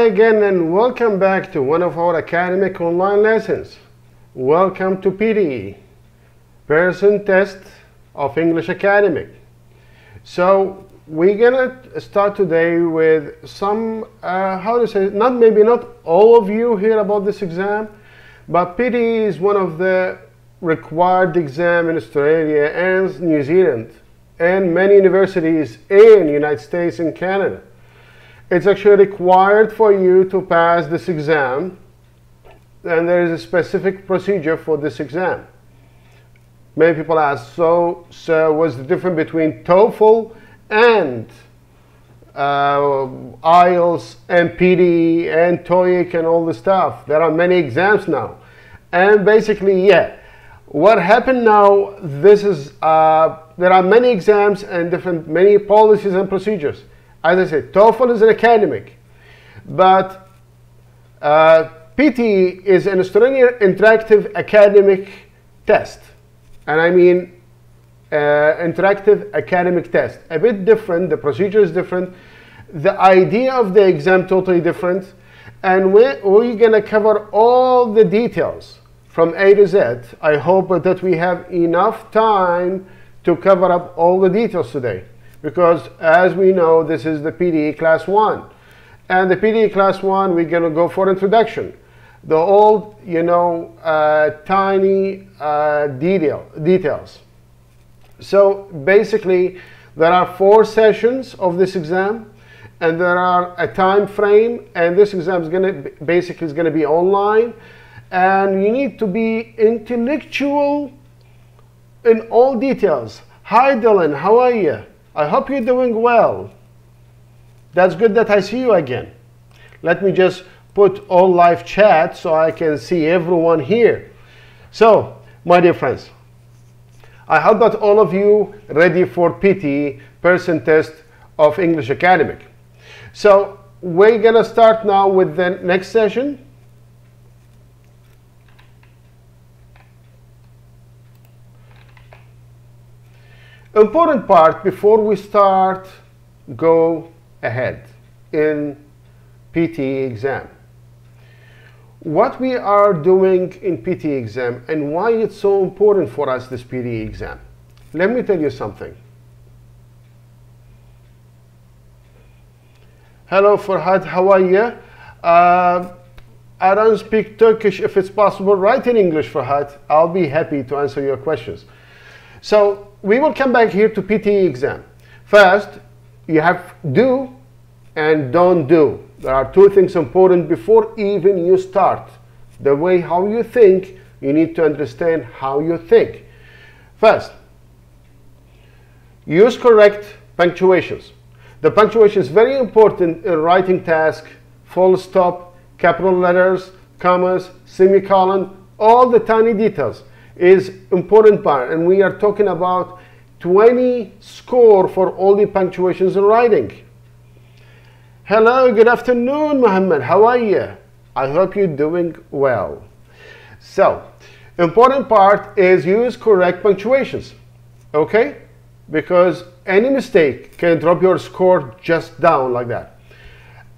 again and welcome back to one of our academic online lessons. Welcome to PTE, Person Test of English Academic. So we're gonna start today with some, not all of you hear about this exam, but PTE is one of the required exam in Australia and New Zealand and many universities in the United States and Canada. It's actually required for you to pass this exam, and there is a specific procedure for this exam. Many people ask, so what's the difference between TOEFL and IELTS and PTE and TOEIC and all this stuff? There are many exams now. And basically, yeah, what happened now, this is, there are many exams and many policies and procedures. As I said, TOEFL is an academic, but PTE is an Australian interactive academic test. And I mean interactive academic test. A bit different, the procedure is different, the idea of the exam totally different, and we're going to cover all the details from A to Z. I hope that we have enough time to cover up all the details today. Because as we know, this is the PTE Class 1. And the PTE Class 1, we're going to go for introduction. The old, tiny details. So basically, there are 4 sessions of this exam, and there are a time frame, and this exam is going to be online, and you need to be intellectual in all details. Hi Dylan, how are you? I hope you're doing well. That's good that I see you again. Let me just put all live chat so I can see everyone here. So, my dear friends, I hope that all of you ready for PTE, Person Test of English Academic. So, we're gonna start now with the next session. Important part before we start, go ahead in PTE exam. What we are doing in PTE exam and why it's so important for us, this PTE exam. Let me tell you something. Hello Farhad, how are you? I don't speak Turkish. If it's possible, write in English, Farhad. I'll be happy to answer your questions. So we will come back here to PTE exam. First, you have do and don't do. There are 2 things important before even you start. The way how you think, you need to understand how you think. First, use correct punctuations. The punctuation is very important in writing task, full stop, capital letters, commas, semicolon, all the tiny details is important part, and we are talking about 20 score for all the punctuations in writing. Hello, good afternoon, Muhammad. How are you? I hope you're doing well. So, important part is use correct punctuations, okay? Because any mistake can drop your score just down like that.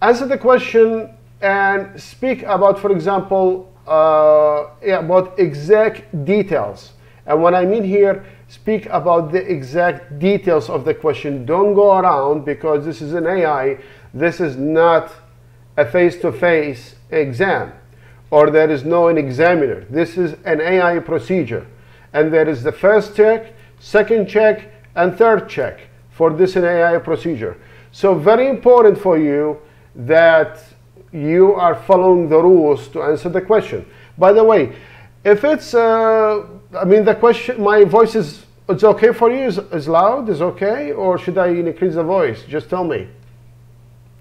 Answer the question and speak about, for example, about exact details. And what I mean here, speak about the exact details of the question. Don't go around, because this is an AI. This is not a face-to-face exam, or there is no an examiner. This is an AI procedure. And there is the first check, second check, and third check for this an AI procedure. So very important for you that you are following the rules to answer the question. By the way, if it's, the question, my voice is, it's okay for you? Is loud? Is okay? Or should I increase the voice? Just tell me.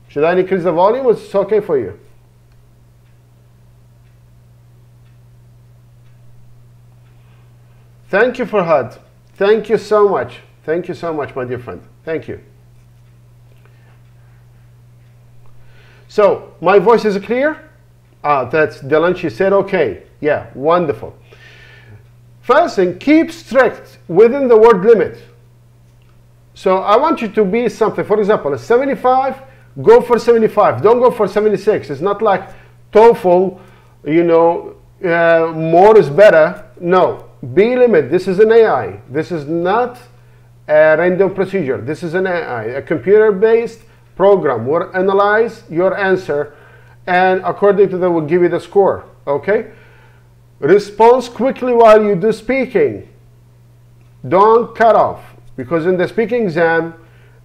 Should I increase the volume, or it's okay for you? Thank you, Farhad. Thank you so much. Thank you so much, my dear friend. Thank you. So, my voice is clear? That's Dylan, she said okay. Yeah, wonderful. First thing, keep strict within the word limit. So I want you to be something. For example, a 75, go for 75. Don't go for 76. It's not like TOEFL, you know, more is better. No, be limit. This is an AI. This is not a random procedure. This is an AI, a computer-based program will analyze your answer, and according to that will give you the score. Okay? Response quickly while you do speaking. Don't cut off, because in the speaking exam,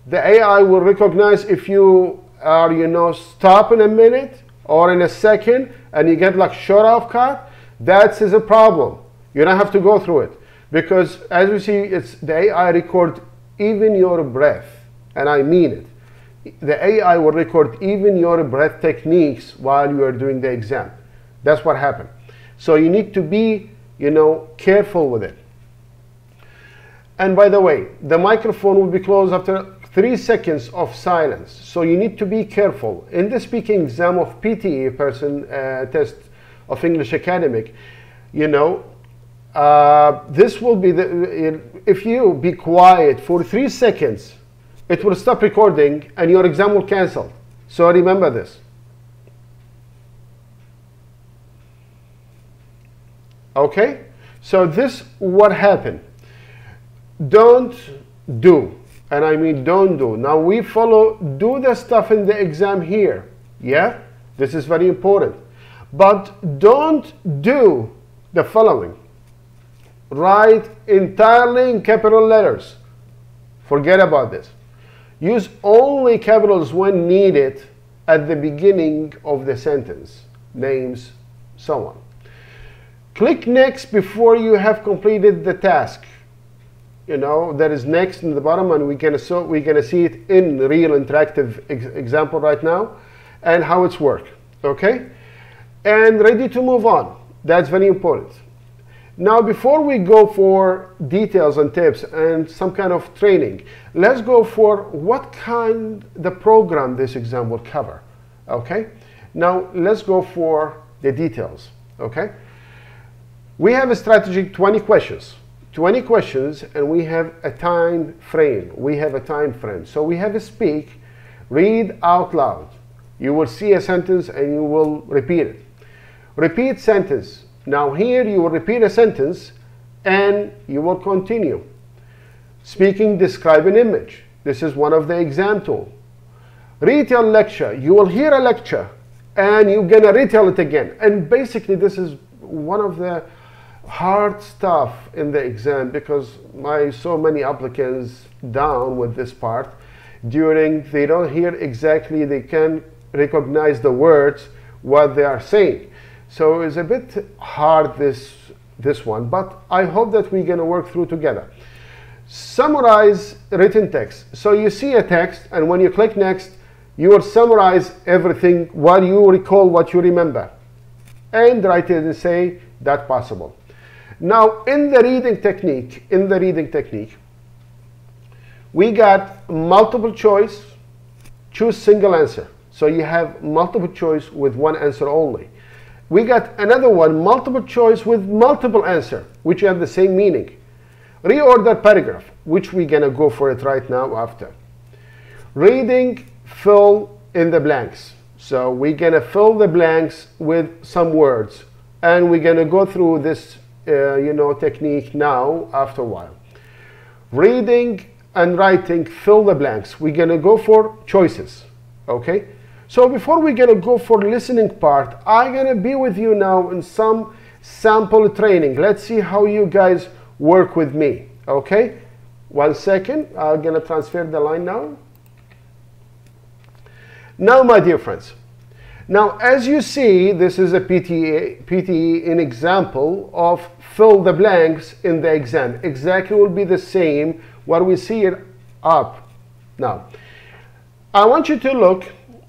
the AI will recognize if you are, you know, stop in a minute or in a second and you get like short off cut. That is a problem. You don't have to go through it, because as we see, it's the AI record even your breath, and I mean it. The AI will record even your breath techniques while you are doing the exam. That's what happened. So you need to be, you know, careful with it. And by the way, the microphone will be closed after 3 seconds of silence. So you need to be careful. In the speaking exam of PTE test of English Academic, you know, this will be if you be quiet for 3 seconds, it will stop recording and your exam will cancel. So remember this. Okay? So this what happened. Don't do, and I mean don't do. Now we follow, do the stuff in the exam here. Yeah? This is very important. But don't do the following. Write entirely in capital letters. Forget about this. Use only capitals when needed at the beginning of the sentence, names, so on. Click next before you have completed the task. You know, there is next in the bottom, and we're gonna see it in real interactive example right now, and how it's work. Okay? And ready to move on. That's very important. Now, before we go for details and tips and some kind of training, let's go for what kind the program this exam will cover. Okay? Now, let's go for the details. Okay? We have a strategy, 20 questions. 20 questions, and we have a time frame. We have a time frame. So we have a speak, read out loud. You will see a sentence and you will repeat it. Repeat sentence. Now here you will repeat a sentence and you will continue. Speaking, describe an image. This is one of the exam tools. Retell lecture. You will hear a lecture and you're going to retell it again. And basically this is one of the hard stuff in the exam, because so many applicants down with this part during they don't hear exactly, they can recognize the words what they are saying. So it's a bit hard this one, but I hope that we're going to work through together. Summarize written text. So you see a text, and when you click next, you will summarize everything while you recall what you remember, and write it and say that possible. Now in the reading technique, we got multiple choice, choose single answer. So you have multiple choice with one answer only. We got another one, multiple choice with multiple answer, which have the same meaning. Reorder paragraph, which we're gonna go for it right now after. Reading, fill in the blanks. So we're gonna fill the blanks with some words, and we're gonna go through this technique now after a while. Reading and writing, fill the blanks. We're gonna go for choices. Okay? So before we're gonna go for listening part, I'm gonna be with you now in some sample training. Let's see how you guys work with me. Okay? 1 second. I'm gonna transfer the line now. Now, my dear friends. Now, as you see, this is a PTE in example of fill the blanks in the exam. Exactly will be the same what we see it up. Now, I want you to look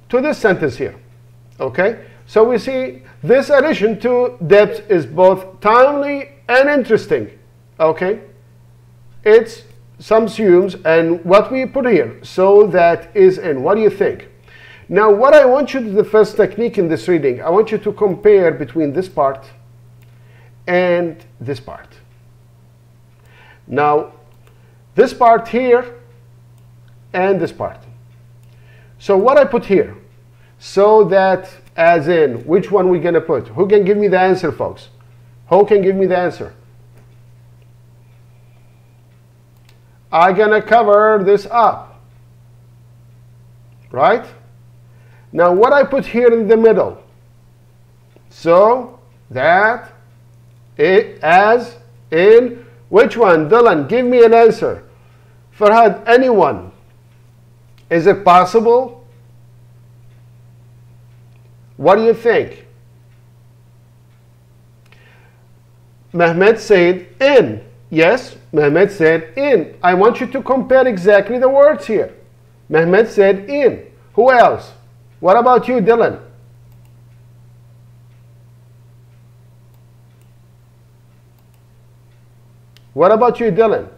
to this sentence here. Okay? So we see this addition to depth is both timely and interesting. Okay? It's subsumes and what we put here. So that is in. What do you think? Now, what I want you to do, the first technique in this reading, I want you to compare between this part and this part. Now, this part here and this part. So what I put here? So that, as in, which one we going to put? Who can give me the answer, folks? Who can give me the answer? I'm going to cover this up. Right? Now, what I put here in the middle? So that, as in, which one? Dylan, give me an answer. Farhad, anyone? Is it possible? What do you think? Mehmet said in. Yes, Mehmet said in. I want you to compare exactly the words here. Mehmet said in. Who else? What about you, Dylan? What about you, Dylan?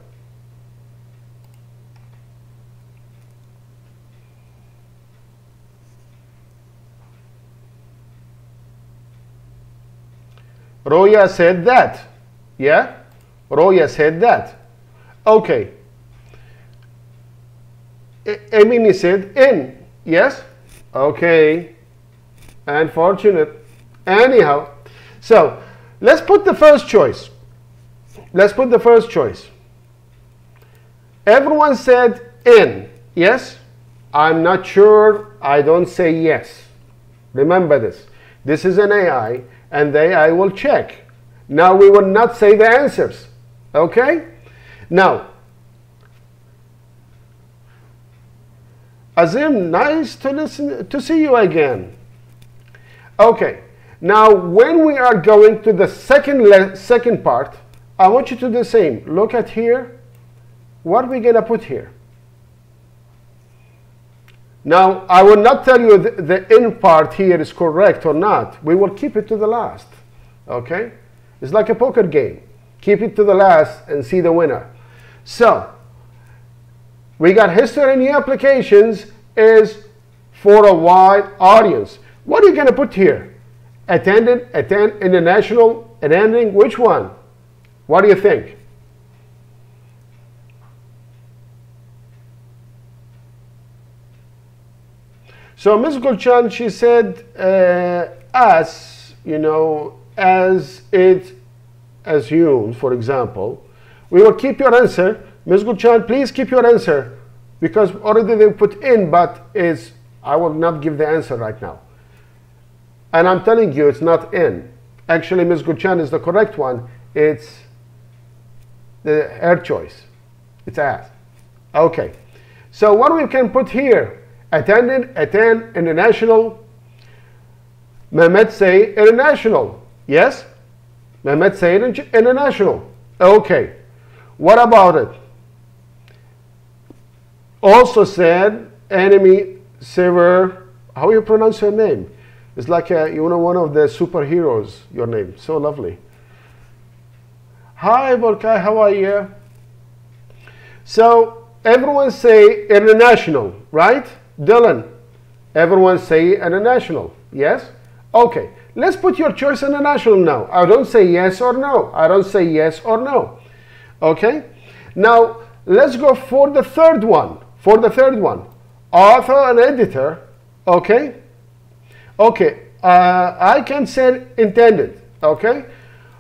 Roya said that. Yeah? Roya said that. Okay. Emini said in. Yes? Okay. Unfortunate. Anyhow. So, let's put the first choice. Let's put the first choice. Everyone said in. Yes? I'm not sure. I don't say yes. Remember this. This is an AI, and the AI will check. Now we will not say the answers. Okay? Now, Azim, nice to see you again. Okay. Now, when we are going to the second part, I want you to do the same. Look at here. What are we going to put here? Now, I will not tell you the in part here is correct or not. We will keep it to the last. Okay? It's like a poker game. Keep it to the last and see the winner. So, we got history and new applications is for a wide audience. What are you going to put here? Attended, international, attending, which one? What do you think? So Ms. Gulchan, she said, as, you know, as it assumed, for example, we will keep your answer. Ms. Gulchan, please keep your answer, because already they put in, but is, I will not give the answer right now. And I'm telling you, it's not in. Actually, Ms. Gulchan is the correct one. It's her choice. It's as. Okay. So what we can put here? Attended, attend, international. Mehmet say international. Yes? Mehmet say international. Okay. What about it? Also said enemy server. How you pronounce your name? It's like you know, one of the superheroes, your name. So lovely. Hi, Borkai, how are you? So, everyone say international, right? Dylan, everyone say international, yes? Okay, let's put your choice international now. I don't say yes or no. I don't say yes or no. Okay? Now, let's go for the third one. For the third one, author and editor, okay? Okay, I can say intended, okay?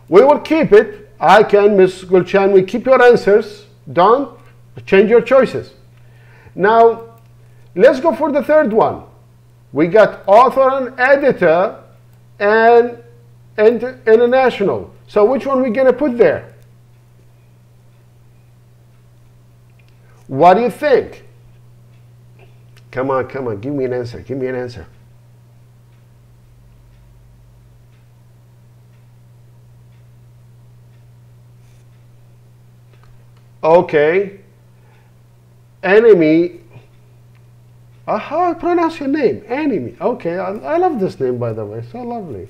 We will keep it. I can, Ms. Gulchan, we keep your answers. Don't change your choices. Now, let's go for the third one. We got author and editor and international. So which one are we going to put there? What do you think? Come on, come on, give me an answer. Give me an answer. Okay. Enemy. How I pronounce your name? Enemy. Okay. I love this name, by the way. So lovely.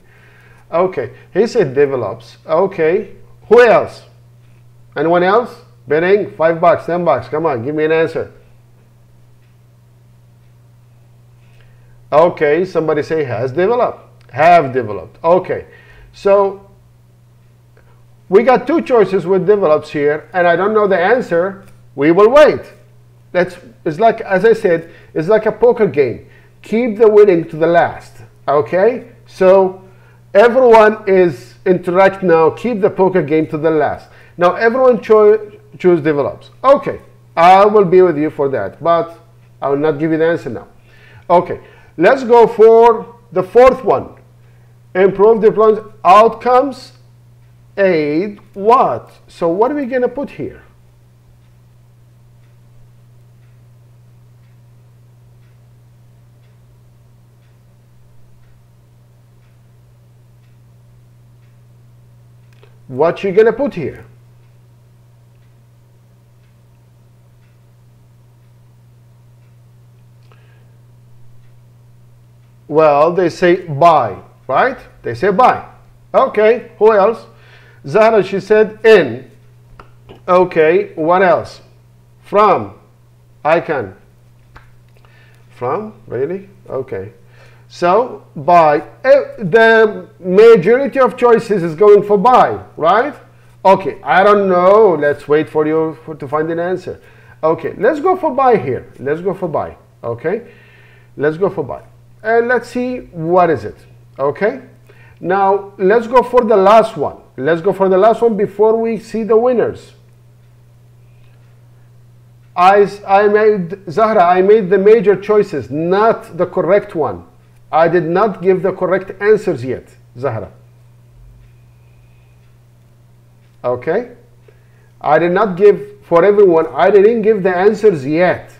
Okay. He said develops. Okay. Who else? Anyone else? Bidding? $5, $10. Come on. Give me an answer. Okay. Somebody say has developed. Have developed. Okay. So we got two choices with develops here, and I don't know the answer. We will wait. It's like, as I said, it's like a poker game. Keep the winning to the last. Okay? So everyone is interact now. Keep the poker game to the last. Now everyone choose develops. Okay, I will be with you for that, but I will not give you the answer now. Okay, let's go for the fourth one. Improve deployment outcomes, aid what? So what are we going to put here? What you going to put here? Well, they say by, right? They say by. Okay, who else? Zahra, she said in. Okay, what else? From. I can. From? Really? Okay. So, by. The majority of choices is going for by, right? Okay, I don't know. Let's wait for you to find an answer. Okay, let's go for by here. Let's go for by. Okay? Let's go for by. And let's see what is it. Okay? Now, let's go for the last one. Let's go for the last one before we see the winners. I made, Zahra, I made the major choices, not the correct one. I did not give the correct answers yet, Zahra. Okay? I did not give, for everyone, I didn't give the answers yet.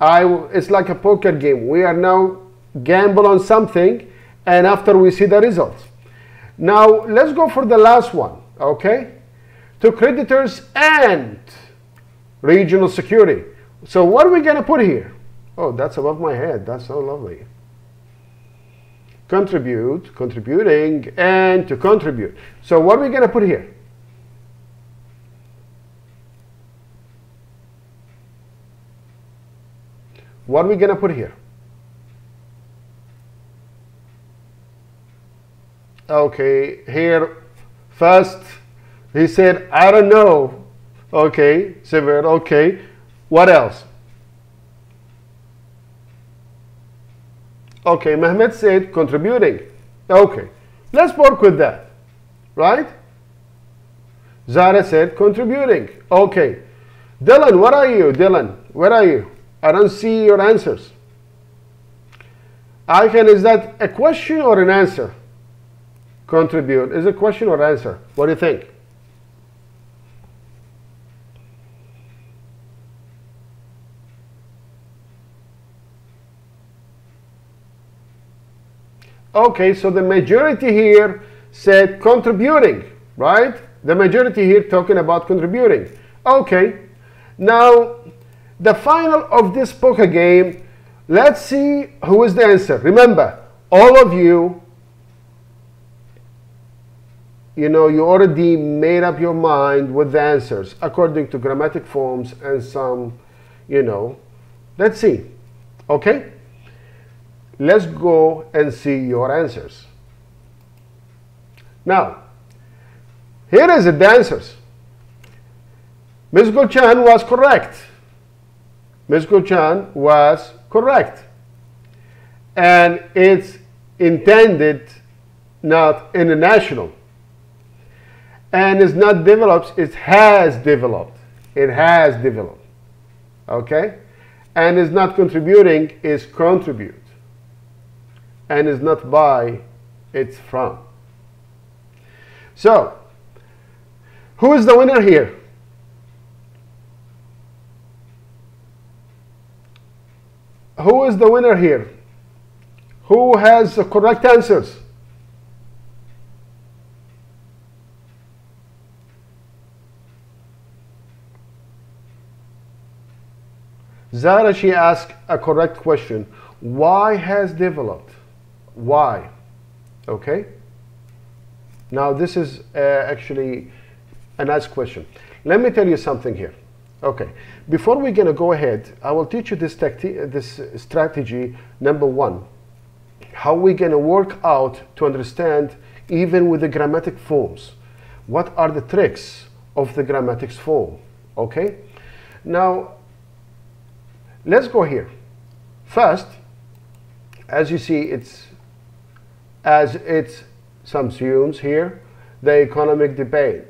It's like a poker game. We are now gamble on something, and after we see the results. Now, let's go for the last one, okay? To creditors and regional security. So what are we going to put here? Oh, that's above my head. That's so lovely. Contribute, contributing, and to contribute. So what are we going to put here? What are we going to put here? Okay, here first he said, I don't know. Okay, Sever, okay. What else? Okay, Mehmet said contributing. Okay, let's work with that, right? Zara said contributing. Okay. Dylan, what are you? Dylan, where are you? I don't see your answers. Icon, is that a question or an answer? Contribute. Is it a question or answer? What do you think? Okay, so the majority here said contributing, right? The majority here talking about contributing. Okay, now the final of this poker game, let's see who is the answer. Remember, all of you, you know, you already made up your mind with the answers according to grammatic forms and some, you know. Let's see, okay? Let's go and see your answers. Now, here is the answers. Ms. Gulchan was correct. Ms. Gulchan was correct. And it's intended, not international. And it's not developed, it has developed. It has developed. Okay? And is not contributing, is contribute. And is not by, it's from. So, who is the winner here? Who is the winner here? Who has the correct answers? Zara, she asked a correct question. Why has developed? Why? Okay? Now this is actually a nice question. Let me tell you something here. Okay, before we're going to go ahead, I will teach you this strategy number one. How we're going to work out to understand even with the grammatic forms. What are the tricks of the grammatics form? Okay? Now, let's go here. First, as you see, it's subsumes here the economic debate.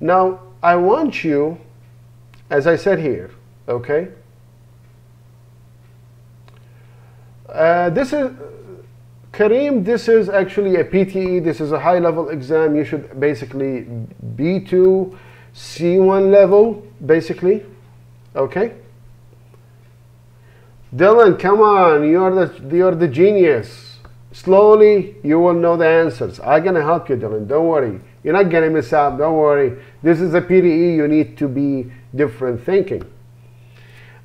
Now, I want you, as I said here, okay? This is, Kareem, this is actually a PTE. This is a high-level exam. You should basically B2, C1 level, basically, okay? Dylan, come on, you're the genius. Slowly, you will know the answers. I'm gonna help you, Dylan, don't worry. You're not gonna miss out, don't worry. This is a PTE, you need to be different thinking.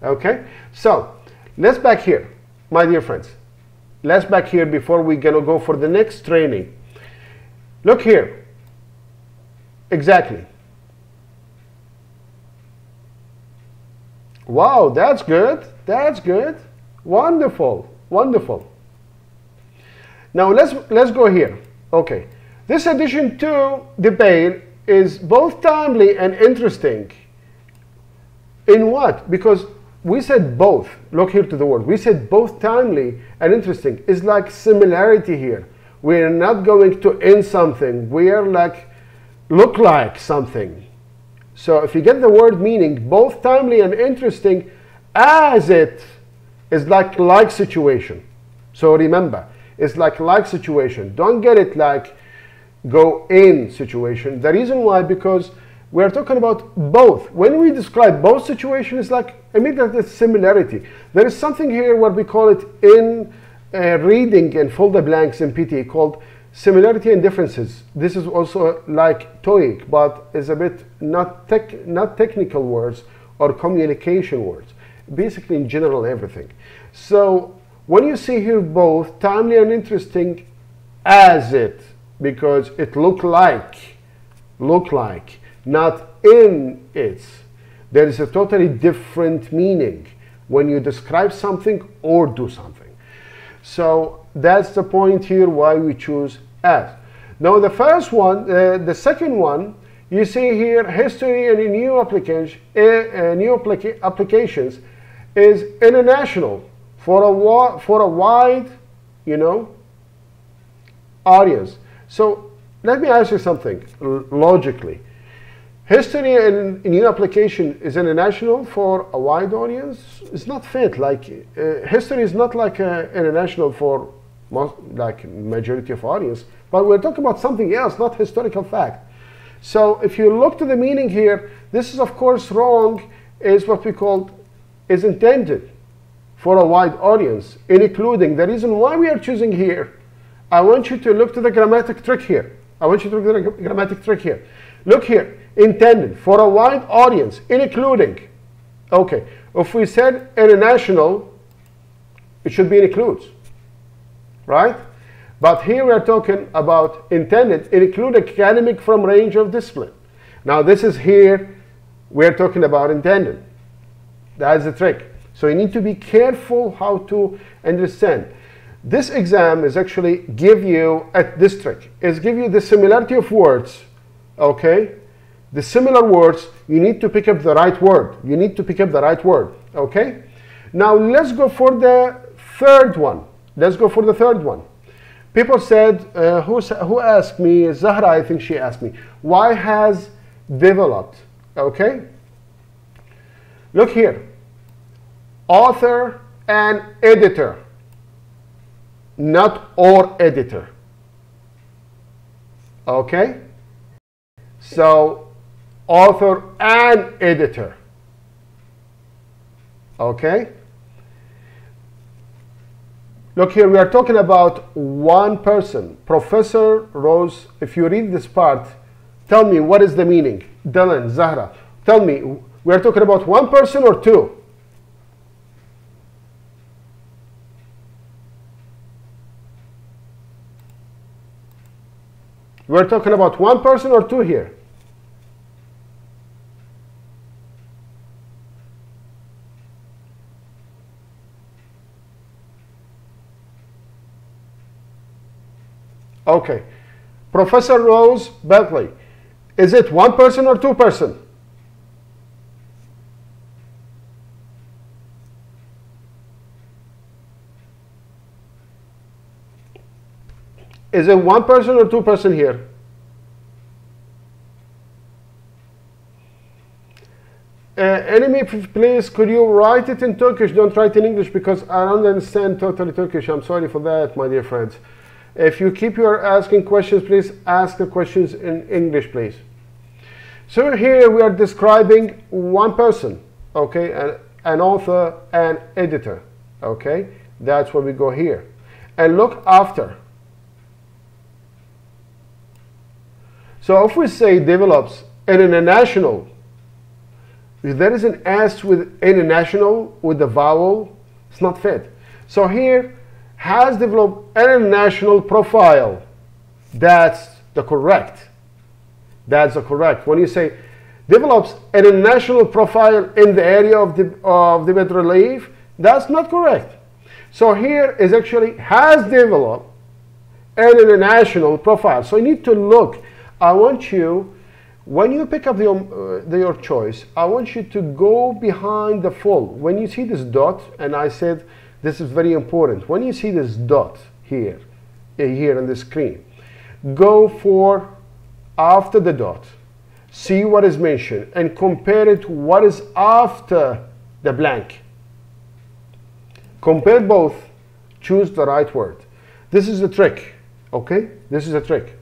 Okay, so let's back here, my dear friends. Let's back here before we're gonna go for the next training. Look here, exactly. Wow, that's good. That's good. Wonderful. Wonderful. Now let's go here. Okay. This addition to debate is both timely and interesting. In what? Because we said both. Look here to the word. We said both timely and interesting. It's like similarity here. We're not going to end something. We are like look like something. So if you get the word meaning, both timely and interesting, as it is like situation. So remember, it's like situation. Don't get it like go in situation. The reason why, because we're talking about both. When we describe both situations, it's like immediately similarity. There is something here what we call it in reading and fill the blanks in PTE called similarity and differences. This is also like TOEIC, but is a bit not technical words or communication words. Basically in general everything. So when you see here both timely and interesting, as it, because it look like, not in it. There is a totally different meaning when you describe something or do something. So that's the point here why we choose as. Now the first one, the second one, you see here history and new applications is international for a wide, audience. So let me ask you something logically. History and new application is international for a wide audience. It's not fit. Like history is not like international for most, like majority of audience. But we're talking about something else, not historical fact. So if you look to the meaning here, this is of course wrong. Is what we call is intended for a wide audience, including the reason why we are choosing here. I want you to look to the grammatic trick here. Look here, intended for a wide audience, including. Okay, if we said international, it should be includes, right? But here we are talking about intended, include academic from range of discipline. Now this is here, we're talking about intended. That's the trick. So you need to be careful how to understand. This exam is actually give you, this trick, is give you the similarity of words, okay? The similar words, you need to pick up the right word. You need to pick up the right word, okay? Now let's go for the third one. People said, who asked me, Zahra, I think she asked me, why has developed, okay? Look here, author and editor, not or editor, okay? So, author and editor, okay? Look here, we are talking about one person. Professor Rose, if you read this part, tell me what is the meaning. Dylan, Zahra, tell me, we are talking about one person or two? We're talking about one person or two here? Okay. Professor Rose Bentley, is it one person or two person? Is it one person or two person here? Enemy, please, could you write it in Turkish? Don't write in English because I don't understand totally Turkish. I'm sorry for that, my dear friends. If you keep your asking questions, please ask the questions in English, please. So here we are describing one person, okay, an author and editor, okay. That's where we go here. And look after. So if we say develops an international, if there is an S with international with the vowel, it's not fit. So here, has developed an international profile. That's the correct. That's the correct. When you say develops an international profile in the area of the bed relief, that's not correct. So here is actually has developed an international profile. So you need to look. I want you, when you pick up your choice, I want you to go behind the full. When you see this dot, and I said this is very important. When you see this dot here on the screen, go for after the dot. See what is mentioned and compare it to what is after the blank. Compare both. Choose the right word. This is the trick, okay? This is a trick.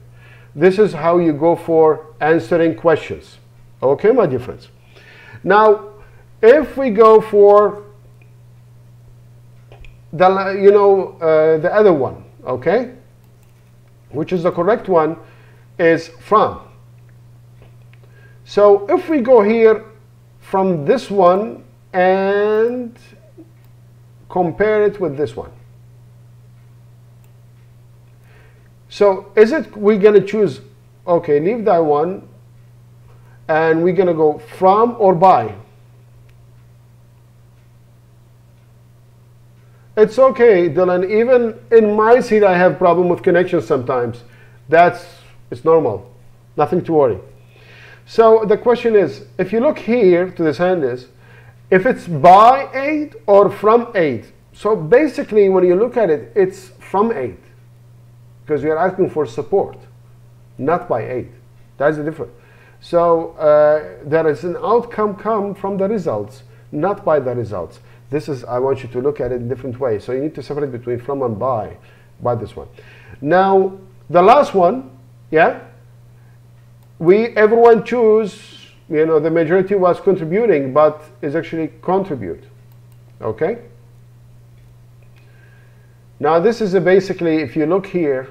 This is how you go for answering questions. Okay, my dear friends. Now, if we go for the the other one, okay, which is the correct one, is from. So if we go here from this one and compare it with this one. So is it we're going to choose, okay, leave that one, and we're going to go from or by? It's okay, Dylan. Even in my seat, I have problem with connection sometimes. It's normal. Nothing to worry. So the question is, if you look here to this hand is, if it's by 8 or from 8. So basically, when you look at it, it's from 8. Because you're asking for support, not by 8. That's the difference. So there is an outcome come from the results, not by the results. This is, I want you to look at it in different ways. So you need to separate between from and by this one. Now, the last one, yeah, everyone choose, the majority was contributing, but is actually contribute, okay? Now this is basically, if you look here,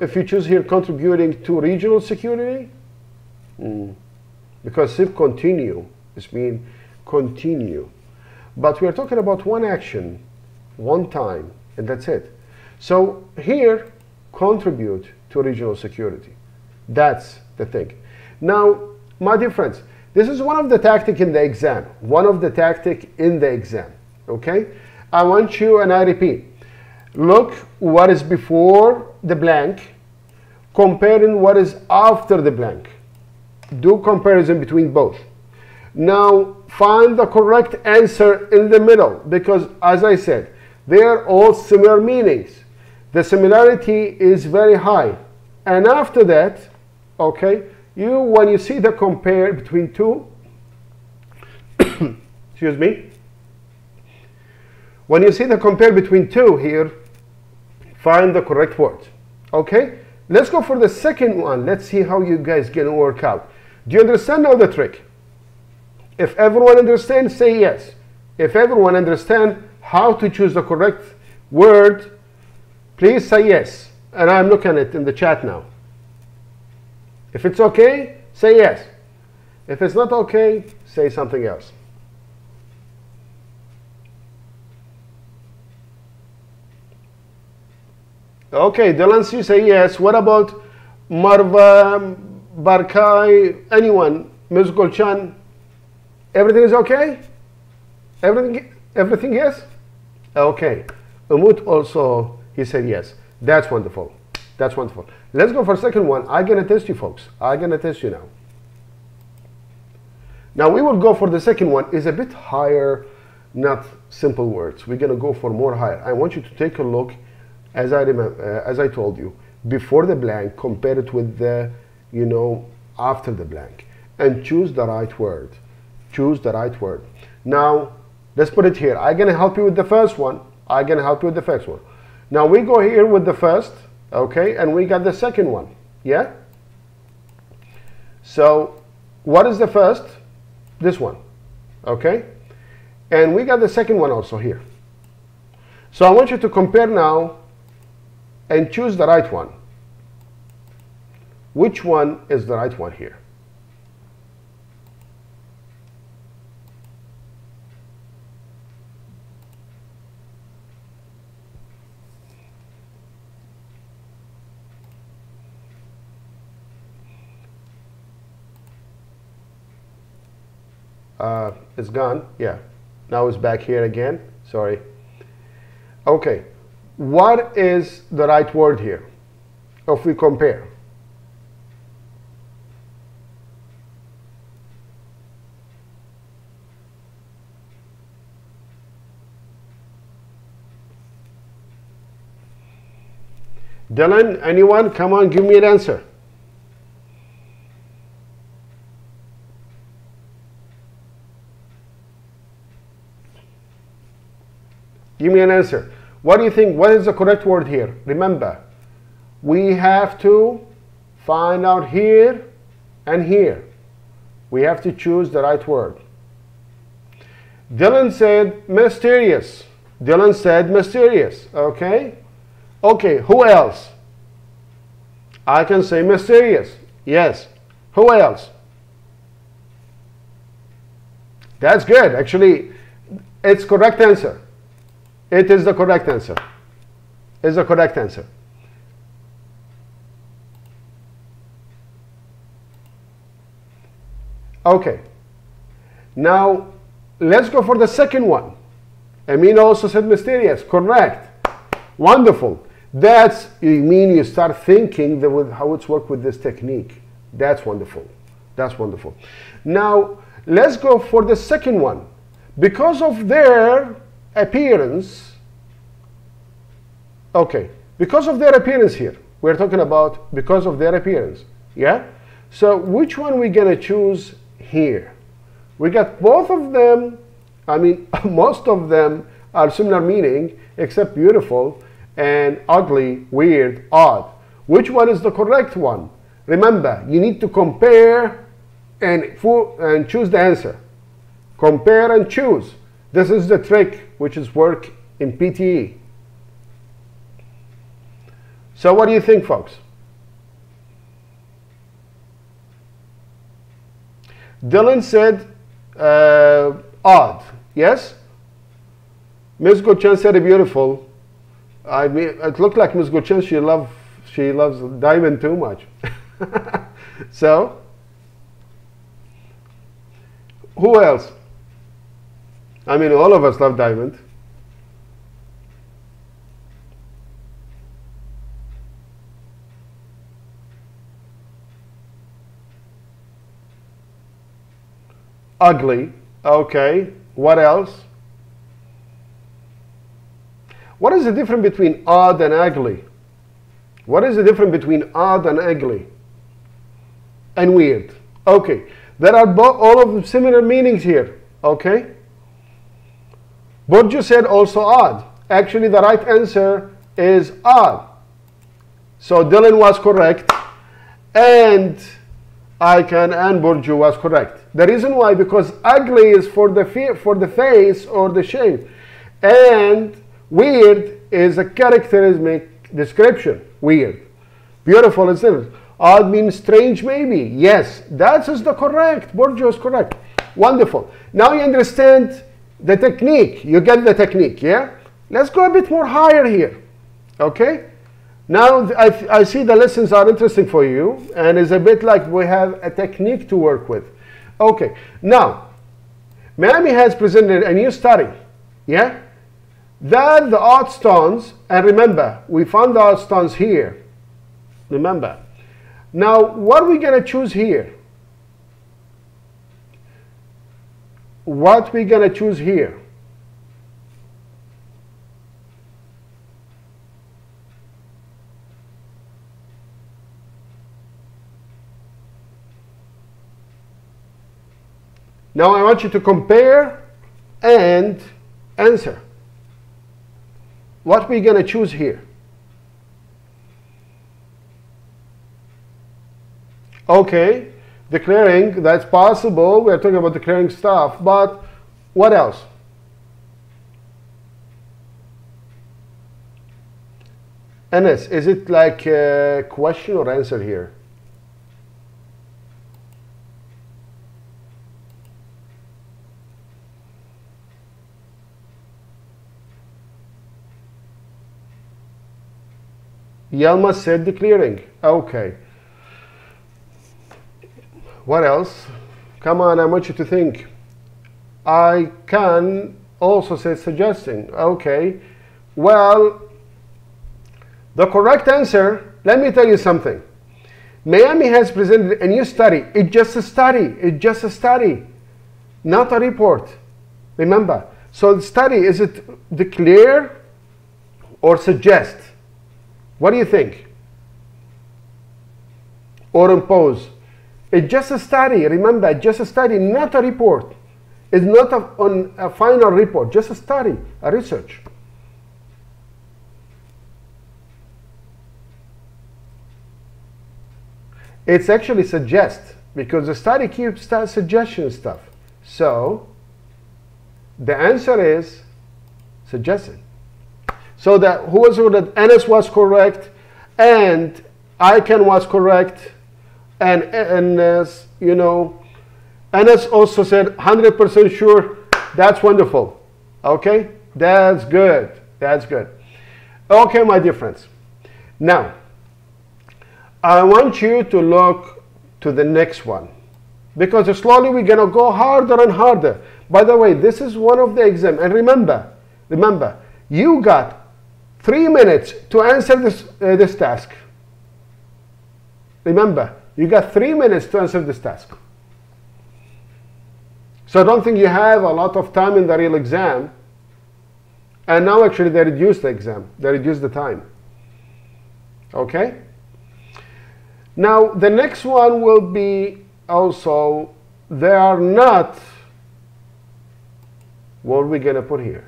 if you choose here contributing to regional security, because if continue, this means continue. But we are talking about one action, one time, and that's it. So here, contribute to regional security. That's the thing. Now, my dear friends, this is one of the tactics in the exam. One of the tactics in the exam, okay? I want you, and I repeat, look what is before the blank, comparing what is after the blank. Do comparison between both. Now, find the correct answer in the middle, because as I said, they are all similar meanings. The similarity is very high. And after that, okay, when you see the compare between two, excuse me, when you see the compare between two here, find the correct word. Okay, let's go for the second one. Let's see how you guys can work out. Do you understand now the trick? If everyone understands, say yes. If everyone understands how to choose the correct word, please say yes. And I'm looking at it in the chat now. If it's okay, say yes. If it's not okay, say something else. Okay, Delancey say yes. What about Marva, Barkai, anyone? Musical Chan? Everything is okay? Everything yes? Okay. Umut also, he said yes. That's wonderful. That's wonderful. Let's go for the second one. I'm going to test you, folks. I'm going to test you now. Now, we will go for the second one. It's a bit higher, not simple words. We're going to go for more higher. I want you to take a look as I told you, before the blank, compare it with the, after the blank, and choose the right word. Choose the right word. Now, let's put it here. I'm going to help you with the first one. I'm going to help you with the first one. Now, we go here with the first, okay, and we got the second one, yeah? So, what is the first? This one, okay? And we got the second one also here. So, I want you to compare now and choose the right one. Which one is the right one here? It's gone. Yeah. Now it's back here again. Sorry. Okay. What is the right word here if we compare? Dylan, anyone? Come on, give me an answer. Give me an answer. What do you think? What is the correct word here? Remember, we have to find out here and here. We have to choose the right word. Dylan said mysterious. Dylan said mysterious. Okay? Okay, who else? I can say mysterious. Yes. Who else? That's good. Actually, it's correct answer. It is the correct answer. It's the correct answer. Okay. Now, let's go for the second one. Amin also said mysterious. Correct. Wonderful. That's, you start thinking how it's worked with this technique. That's wonderful. That's wonderful. Now, let's go for the second one. Because of their appearance, okay, because of their appearance here, we're talking about because of their appearance, yeah? So which one we gonna choose here? We got both of them, I mean, most of them are similar meaning, except beautiful and ugly, weird, odd. Which one is the correct one? Remember, you need to compare and choose the answer. Compare and choose. This is the trick which is work in PTE. So what do you think, folks? Dylan said odd. Yes? Ms. Gochan said beautiful. I mean, it looked like Ms. Gochan, she loves diamond too much. So, who else? I mean, all of us love diamond. Ugly. Okay. What else? What is the difference between odd and ugly? What is the difference between odd and ugly? And weird. Okay. There are all of them similar meanings here. Okay. Burju said also odd. Actually, the right answer is odd. So Dylan was correct, and Aykan and Burju was correct. The reason why, because ugly is for the face or the shape, and weird is a characteristic description. Weird. Beautiful is it. Odd means strange maybe. Yes, that is the correct. Burju is correct. Wonderful. Now you understand the technique. You get the technique, yeah? Let's go a bit more higher here. Okay? Now I see the lessons are interesting for you, and it's a bit like we have a technique to work with. Okay. Now, Miami has presented a new study, yeah? That the odd stones, and remember, we found the odd stones here. Remember. Now, what are we going to choose here? What we going to choose here? Now I want you to compare and answer. What we're going to choose here? Okay, declaring, that's possible. We're talking about declaring stuff, but what else? Enes, is it like a question or answer here? Yalma said declaring. Okay. What else? Come on, I want you to think. I can also say suggesting. Okay. Well, the correct answer, let me tell you something. Miami has presented a new study. It's just a study. It's just a study, not a report. Remember. So the study, is it declare or suggest? What do you think? Or impose? It's just a study. Remember, just a study, not a report. It's not a final report, just a study, a research. It's actually suggest, because the study keeps suggestion stuff. So the answer is suggested. So that who was that Enes was correct, and Ican was correct, and you know, Enes also said 100% sure. That's wonderful. Okay, that's good. That's good. Okay, my dear friends. Now, I want you to look to the next one, because slowly we're gonna go harder and harder. By the way, this is one of the exam, and remember, you got 3 minutes to answer this task. Remember, you got 3 minutes to answer this task. So I don't think you have a lot of time in the real exam. And now actually they reduced the exam. They reduced the time. Okay? Now the next one will be also, they are not, what are we going to put here?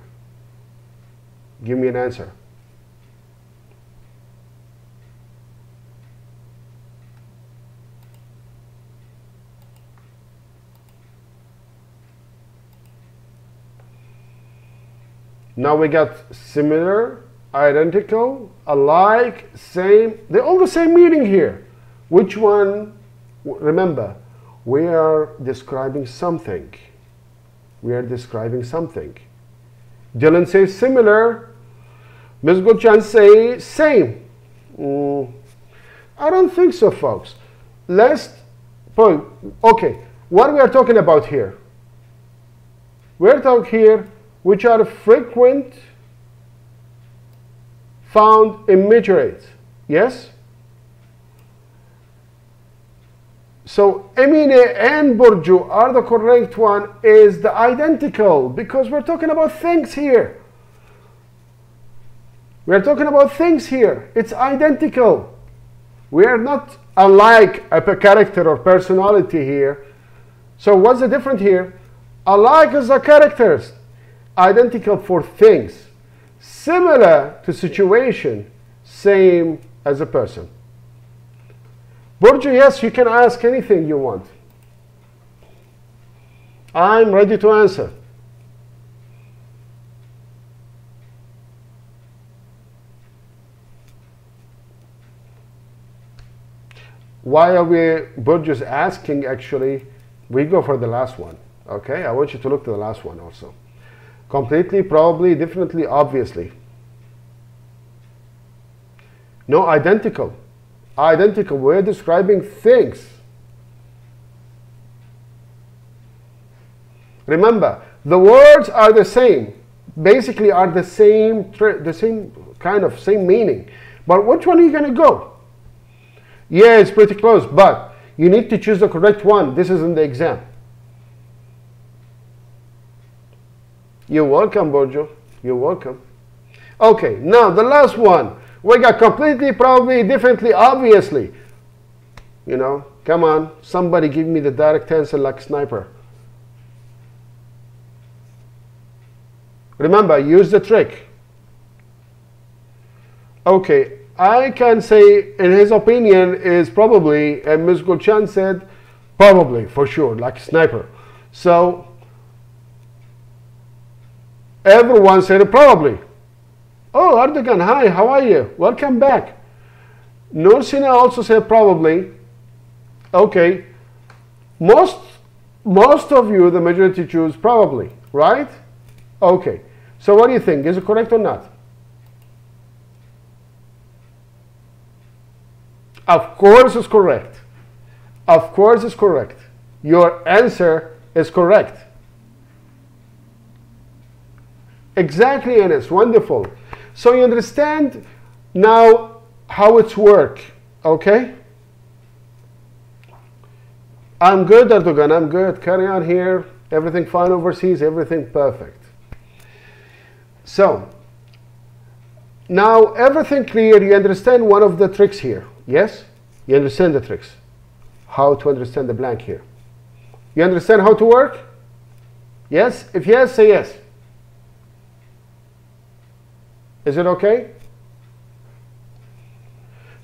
Give me an answer. Now we got similar, identical, alike, same. They're all the same meaning here. Which one? Remember, we are describing something. We are describing something. Dylan says similar. Ms. Gulchan say same. I don't think so, folks. Last point. Okay, what we are talking about here? We're talking here which are frequent, found in meteorites. Yes? So Emine and Burju are the correct one, is the identical, because we're talking about things here. We're talking about things here. It's identical. We are not alike a character or personality here. So what's the difference here? Alike is the characters. Identical for things. Similar to situation. Same as a person. Burju, yes, you can ask anything you want. I'm ready to answer. Why are we, Burju's asking actually, we go for the last one. Okay, I want you to look to the last one also. Completely, probably, definitely, obviously. No, identical. Identical, we're describing things. Remember, the words are the same. Basically are the same kind of, same meaning. But which one are you going to go? Yeah, it's pretty close, but you need to choose the correct one. This is in the exam. You're welcome, Burju. You're welcome. Okay, now the last one. We got completely, probably, differently, obviously. You know, come on. Somebody give me the direct answer like sniper. Remember, use the trick. Okay, I can say in his opinion is probably, and Ms. Gulshan said probably, for sure, like a sniper. So everyone said probably. Oh, Erdogan, hi, how are you? Welcome back. Nursina also said probably. Okay, most of you, the majority, choose probably, right? Okay, so what do you think? Is it correct or not? Of course it's correct. Of course it's correct. Your answer is correct. Exactly, and it's wonderful. So you understand now how it's work, okay? I'm good, Erdogan, I'm good. Carry on here. Everything fine overseas, everything perfect. So, now everything clear, you understand one of the tricks here. Yes? You understand the tricks. How to understand the blank here. You understand how to work? Yes? If yes, say yes. Is it okay?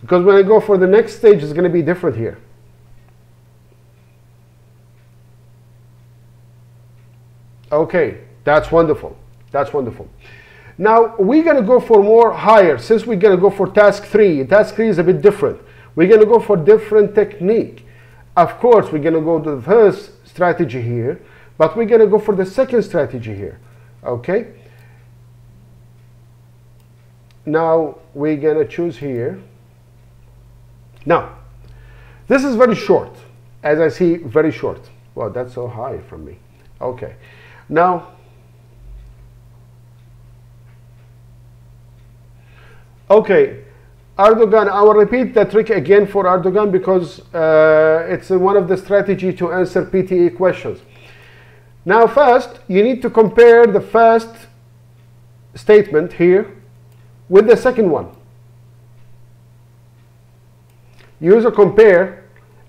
Because when I go for the next stage, it's going to be different here. Okay, that's wonderful. That's wonderful. Now, we're going to go for more higher. Since we're going to go for task 3. Task 3 is a bit different. We're going to go for different technique. Of course, we're going to go to the first strategy here, but we're going to go for the second strategy here. Okay? Now, we're going to choose here. Now, this is very short. As I see, very short. Well, that's so high from me. Okay. Now, okay, Erdogan, I will repeat the trick again for Erdogan because it's one of the strategy to answer PTE questions. Now first, you need to compare the first statement here with the second one. Use a compare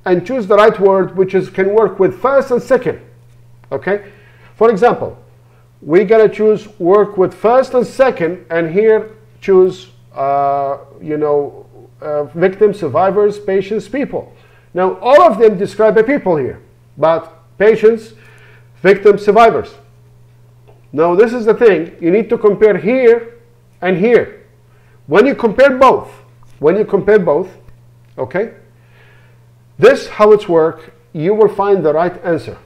and choose the right word which can work with first and second. Okay? For example, we're going to choose work with first and second, and here choose victims, survivors, patients, people. Now, all of them describe a people here, but patients, victims, survivors. Now, this is the thing. You need to compare here and here. When you compare both, okay, this how it's work, you will find the right answer.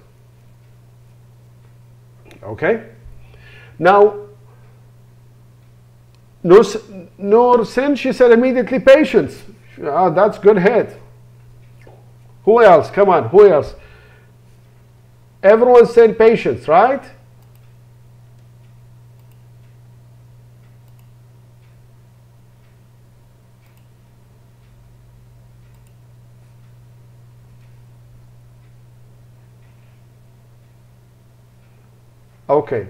Okay? Now, Nur-Sin, she said immediately patience. Oh, that's good head. Who else? Come on, who else? Everyone said patience, right? Okay.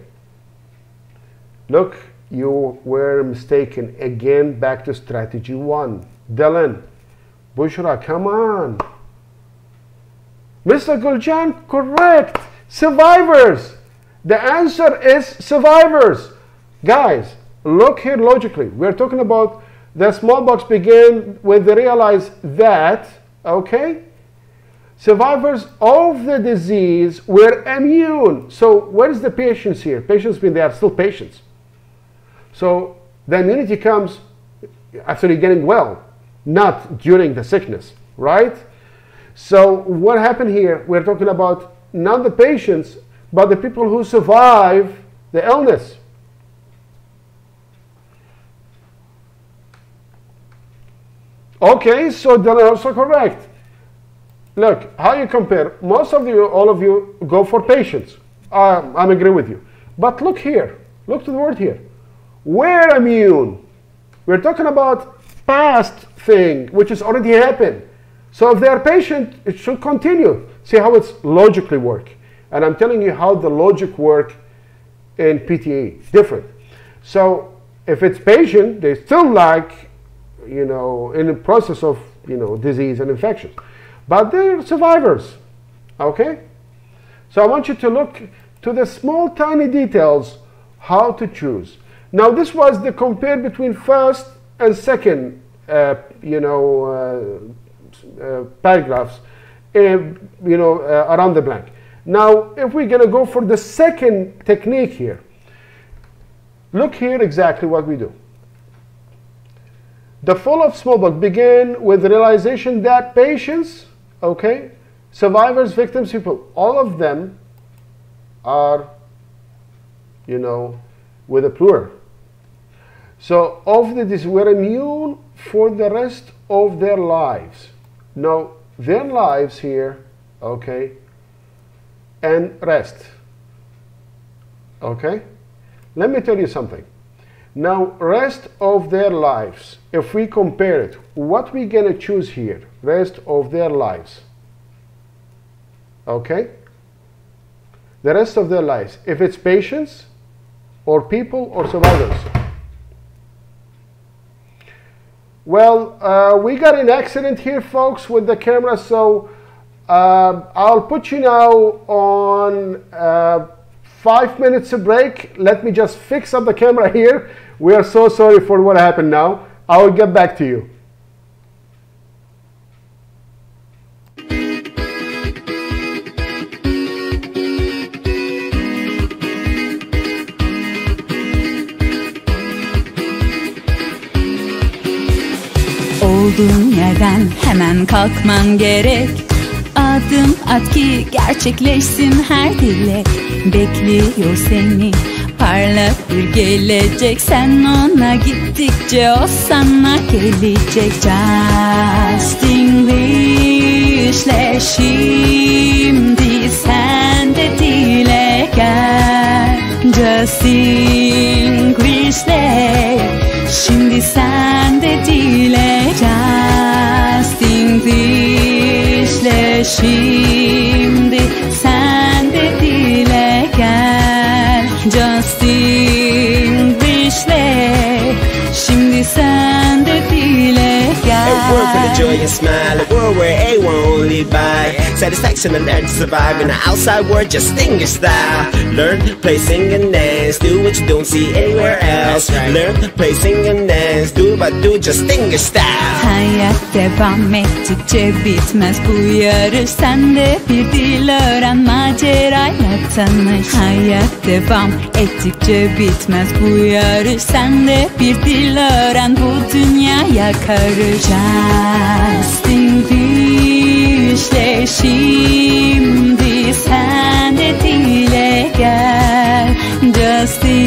Look, you were mistaken. Again, back to strategy 1. Dylan, Bushra, come on. Mr. Guljan, correct. Survivors. The answer is survivors. Guys, look here logically. We're talking about the smallpox began when they realized that, okay, survivors of the disease were immune. So where is the patients here? Patients mean they are still patients. So the immunity comes after you're getting well, not during the sickness, right? So what happened here? We're talking about not the patients, but the people who survive the illness. Okay, so they're also correct. Look, how you compare? Most of you, all of you, go for patients. I'm agree with you. But look here. Look to the word here. We're immune. We're talking about past thing, which has already happened. So if they are patient, it should continue. See how it's logically work. And I'm telling you how the logic work in PTE. Different. So if it's patient, they still like, in the process of, disease and infections. But they're survivors, okay? So I want you to look to the small, tiny details how to choose. Now this was the compare between first and second paragraphs around the blank. Now if we're going to go for the second technique here, look here exactly what we do. The fall of smallpox began with the realization that patients, okay, survivors, victims, people, all of them are, with a plural. So of the disease were immune for the rest of their lives. Now their lives here, okay, and rest. Okay? Let me tell you something. Now, rest of their lives, if we compare it, what we gonna choose here? Rest of their lives. Okay? The rest of their lives. If it's patients, or people, or survivors. Well, we got an accident here, folks, with the camera, so I'll put you now on 5 minutes of break. Let me just fix up the camera here. We are so sorry for what happened now. I will get back to you. Olduğun yerden hemen kalkman gerek. Adım at ki gerçekleşsin her dilek. Bekliyor seni parlak bir gelecek. Sen ona gittikçe o sana gelecek. Justenglish'le şimdi sen de dile gel. Justenglish'le şimdi sen de dile gel. Justenglish'le şimdi sen de dile gel. Justenglish'le şimdi sen de dile gel. A world for the joy and smile, a world where everyone will live by satisfaction and learn to survive in the outside world, Justenglish style. Learn, play, sing and dance, do what you don't see anywhere else. Learn, play, sing and dance, do but do Justenglish style. Hayat devam ettikçe bitmez bu yarış. Sen de bir dil öğren, macerayla tanış. Hayat devam ettikçe bitmez bu yarış. Sen de bir dil öğren, bu dünyaya karış. Justenglish'le şimdi sen de dile gel. Justenglish'le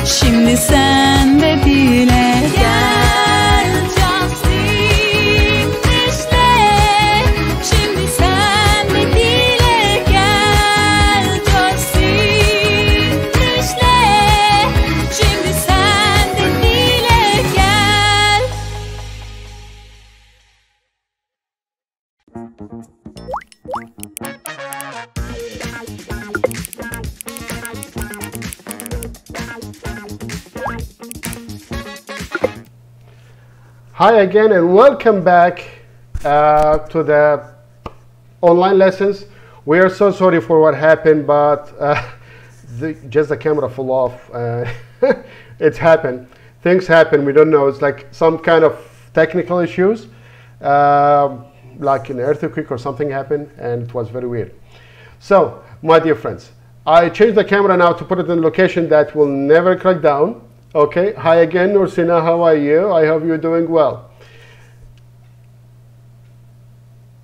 şimdi sen de dile gel. Justenglish'le şimdi sen de dile gel. Justenglish'le şimdi sen de dile gel. Hi again and welcome back to the online lessons. We are so sorry for what happened, but just the camera fell off. It's happened. Things happen. We don't know. It's like some kind of technical issues, like an earthquake or something happened, and it was very weird. So, my dear friends, I changed the camera now to put it in a location that will never crack down. Okay, hi again, Nursina, how are you? I hope you're doing well.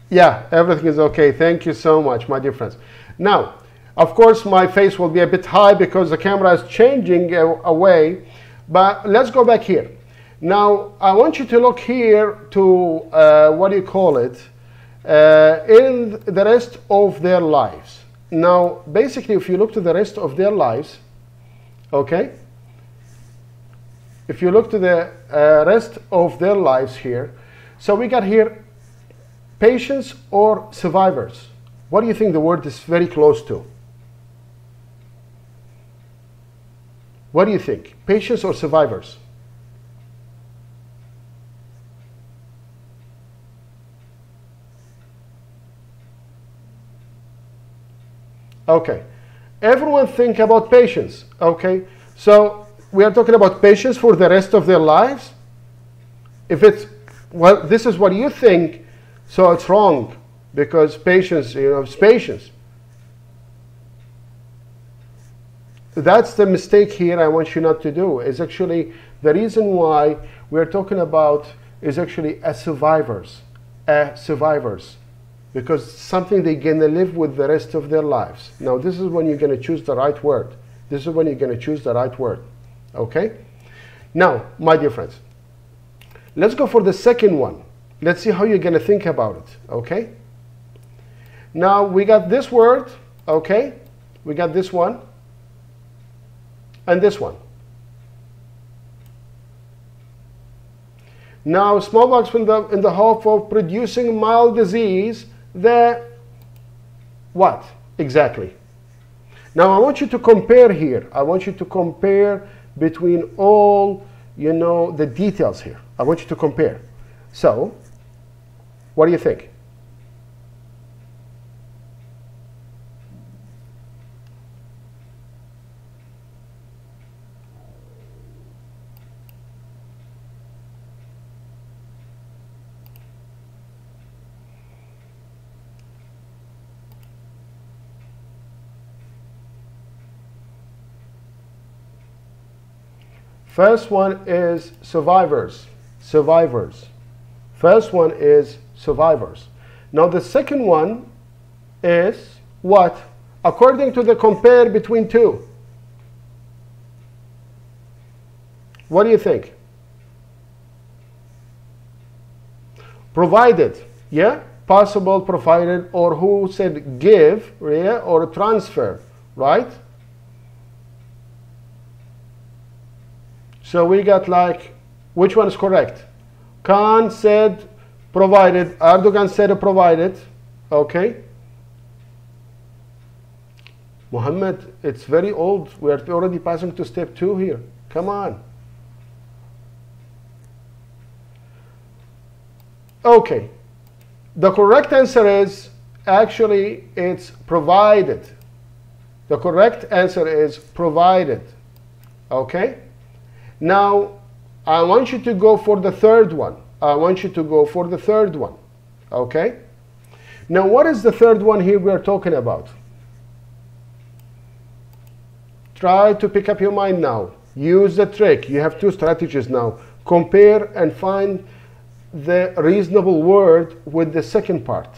Yeah, everything is okay. Thank you so much, my dear friends. Now, of course, my face will be a bit high because the camera is changing away, but let's go back here. Now, I want you to look here to, what do you call it, in the rest of their lives. Now, basically, if you look to the rest of their lives, okay, if you look to the rest of their lives here, so we got here patients or survivors. What do you think the word is very close to? What do you think? Patients or survivors? Okay. everyone think about patients, okay? So we are talking about patients for the rest of their lives. If it's, well, this is what you think, so it's wrong, because patients, you know, it's patients. That's the mistake here I want you not to do. Is actually the reason why we're talking about is actually as survivors. Because something they're going to live with the rest of their lives. Now, this is when you're going to choose the right word. This is when you're going to choose the right word. Okay? Now, my dear friends, let's go for the second one. Let's see how you're going to think about it. Okay? Now, we got this word. Okay? We got this one. And this one. Now, smallpox in the hope of producing mild disease, the what exactly? Now, I want you to compare here. I want you to compare between all, you know, the details here. I want you to compare. So, what do you think? First one is survivors. Survivors. First one is survivors. Now the second one is what? According to the compare between two. What do you think? Provided. Yeah? Possible, provided, or who said give, yeah? Or transfer, right? So we got like, which one is correct? Khan said provided, Erdogan said provided, okay? Muhammad, it's very old. We are already passing to step 2 here. Come on. Okay. The correct answer is, actually, it's provided. The correct answer is provided, okay? Now, I want you to go for the third one. I want you to go for the third one. Okay? Now, what is the third one here we are talking about? Try to pick up your mind now. Use the trick. You have 2 strategies now. Compare and find the reasonable word with the second part.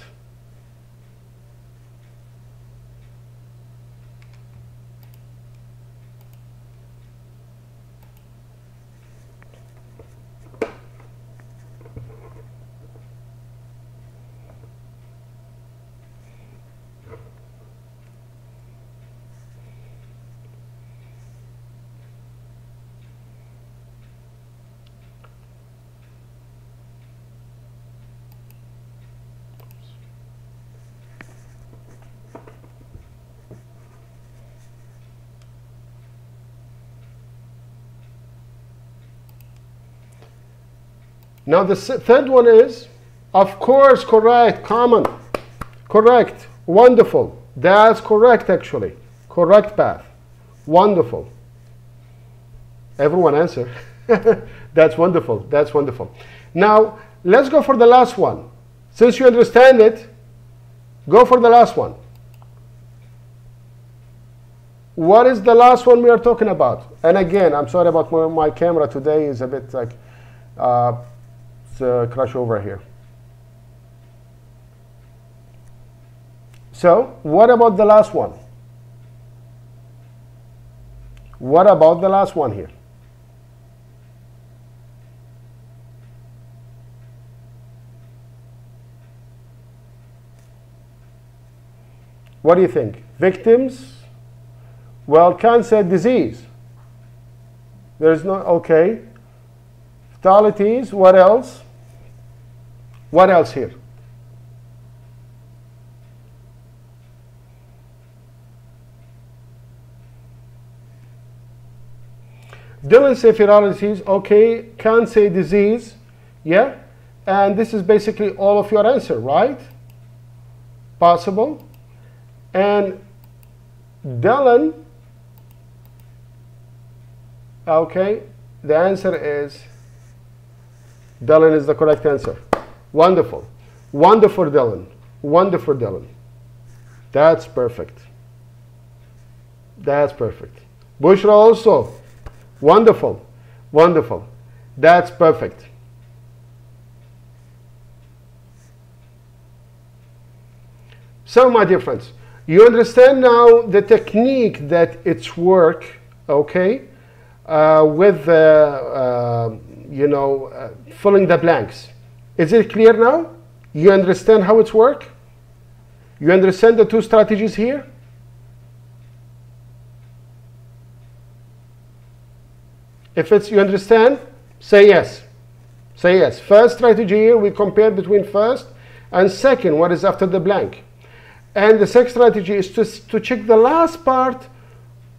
Now the third one is, of course, correct, common, correct, wonderful. That's correct, actually. Correct path. Wonderful. Everyone answer. That's wonderful. That's wonderful. Now, let's go for the last one. Since you understand it, go for the last one. What is the last one we are talking about? And again, I'm sorry about my camera today is a bit like, crash over here. So, what about the last one? What about the last one here? What do you think? Victims? Well, cancer, disease. There's no, okay. Fatalities, what else? What else here? Didn't say fatalities, okay. Can't say disease, yeah? And this is basically all of your answer, right? Possible. And Dylan. Okay, the answer is Dylan is the correct answer. Wonderful. Wonderful, Dylan. Wonderful, Dylan. That's perfect. That's perfect. Bushra also. Wonderful. Wonderful. That's perfect. So, my dear friends, you understand now the technique that it's work, okay, with filling the blanks. Is it clear now? You understand how it's work? You understand the two strategies here? If it's you understand, say yes. Say yes. First strategy here, we compare between first and second, what is after the blank. And the second strategy is to check the last part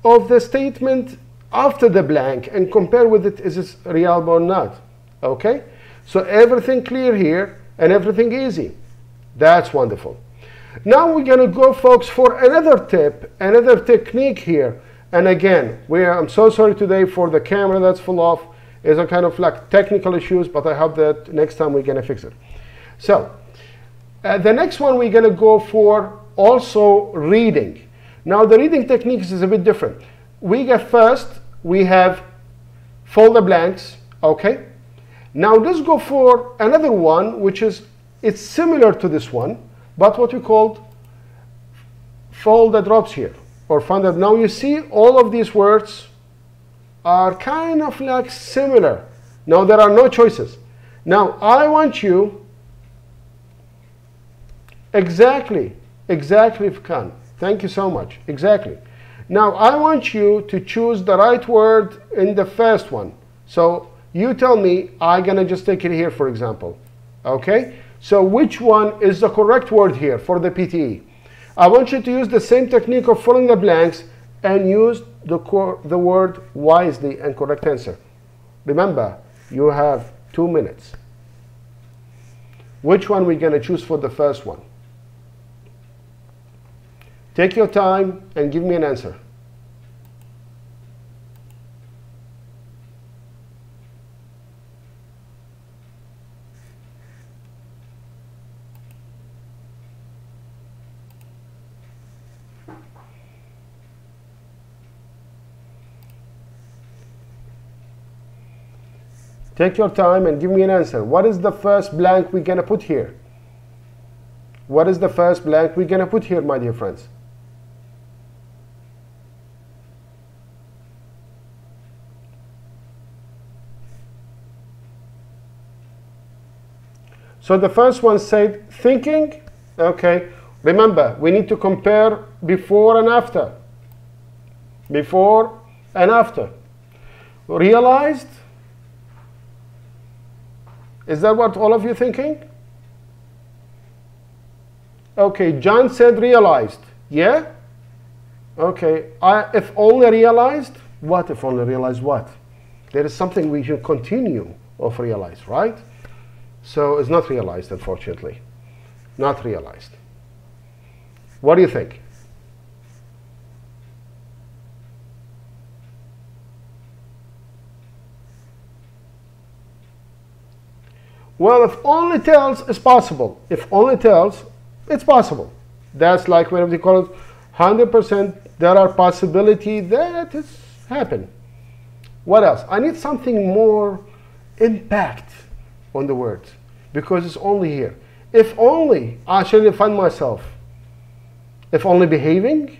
of the statement after the blank and compare with it, is it reliable or not. Okay? So everything clear here and everything easy. That's wonderful. Now we're going to go, folks, for another tip, another technique here. And again, I'm so sorry today for the camera that's full off. It's a kind of like technical issues, but I hope that next time we're going to fix it. So the next one we're going to go for also reading. Now the reading techniques is a bit different. We have fill the blanks, okay? Now let's go for another one, which is, it's similar to this one, but what we called fill the drops here, or find that. Now you see all of these words are kind of like similar. Now there are no choices. Now I want you exactly if you can. Thank you so much. Exactly. Now I want you to choose the right word in the first one. So you tell me, I'm gonna just take it here, for example. Okay? So which one is the correct word here for the PTE? I want you to use the same technique of filling the blanks and use the word wisely and correct answer. Remember, you have 2 minutes. Which one we're gonna choose for the first one? Take your time and give me an answer. Take your time and give me an answer. What is the first blank we're going to put here? What is the first blank we're going to put here, my dear friends? So the first one said thinking. Okay. Remember, we need to compare before and after. Before and after. Realized. Is that what all of you thinking? Okay, John said realized. Yeah? Okay, if only realized, what if only realized what? There is something we should continue of realize, right? So it's not realized, unfortunately. Not realized. What do you think? Well, if only tells is possible. If only tells, it's possible. That's like whenever they call it 100%, there are possibility that it's happened. What else? I need something more impact on the words because it's only here. If only, I should define myself. If only behaving.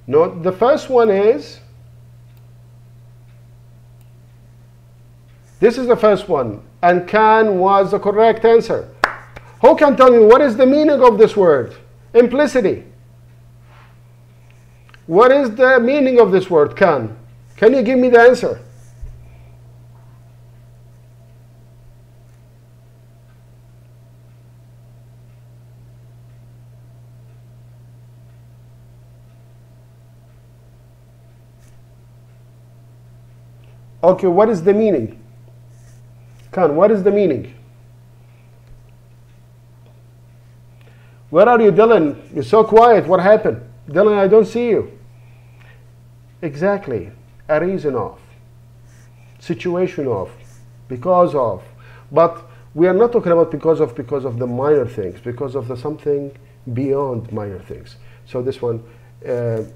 No, the first one is, this is the first one, and can was the correct answer. Who can tell me what is the meaning of this word? Implicity. What is the meaning of this word, can? Can you give me the answer? Okay, what is the meaning? Khan, what is the meaning? Where are you, Dylan? You're so quiet. What happened? Dylan, I don't see you. Exactly. A reason of. Situation of. Because of. But we are not talking about because of the minor things. Because of the something beyond minor things. So this one,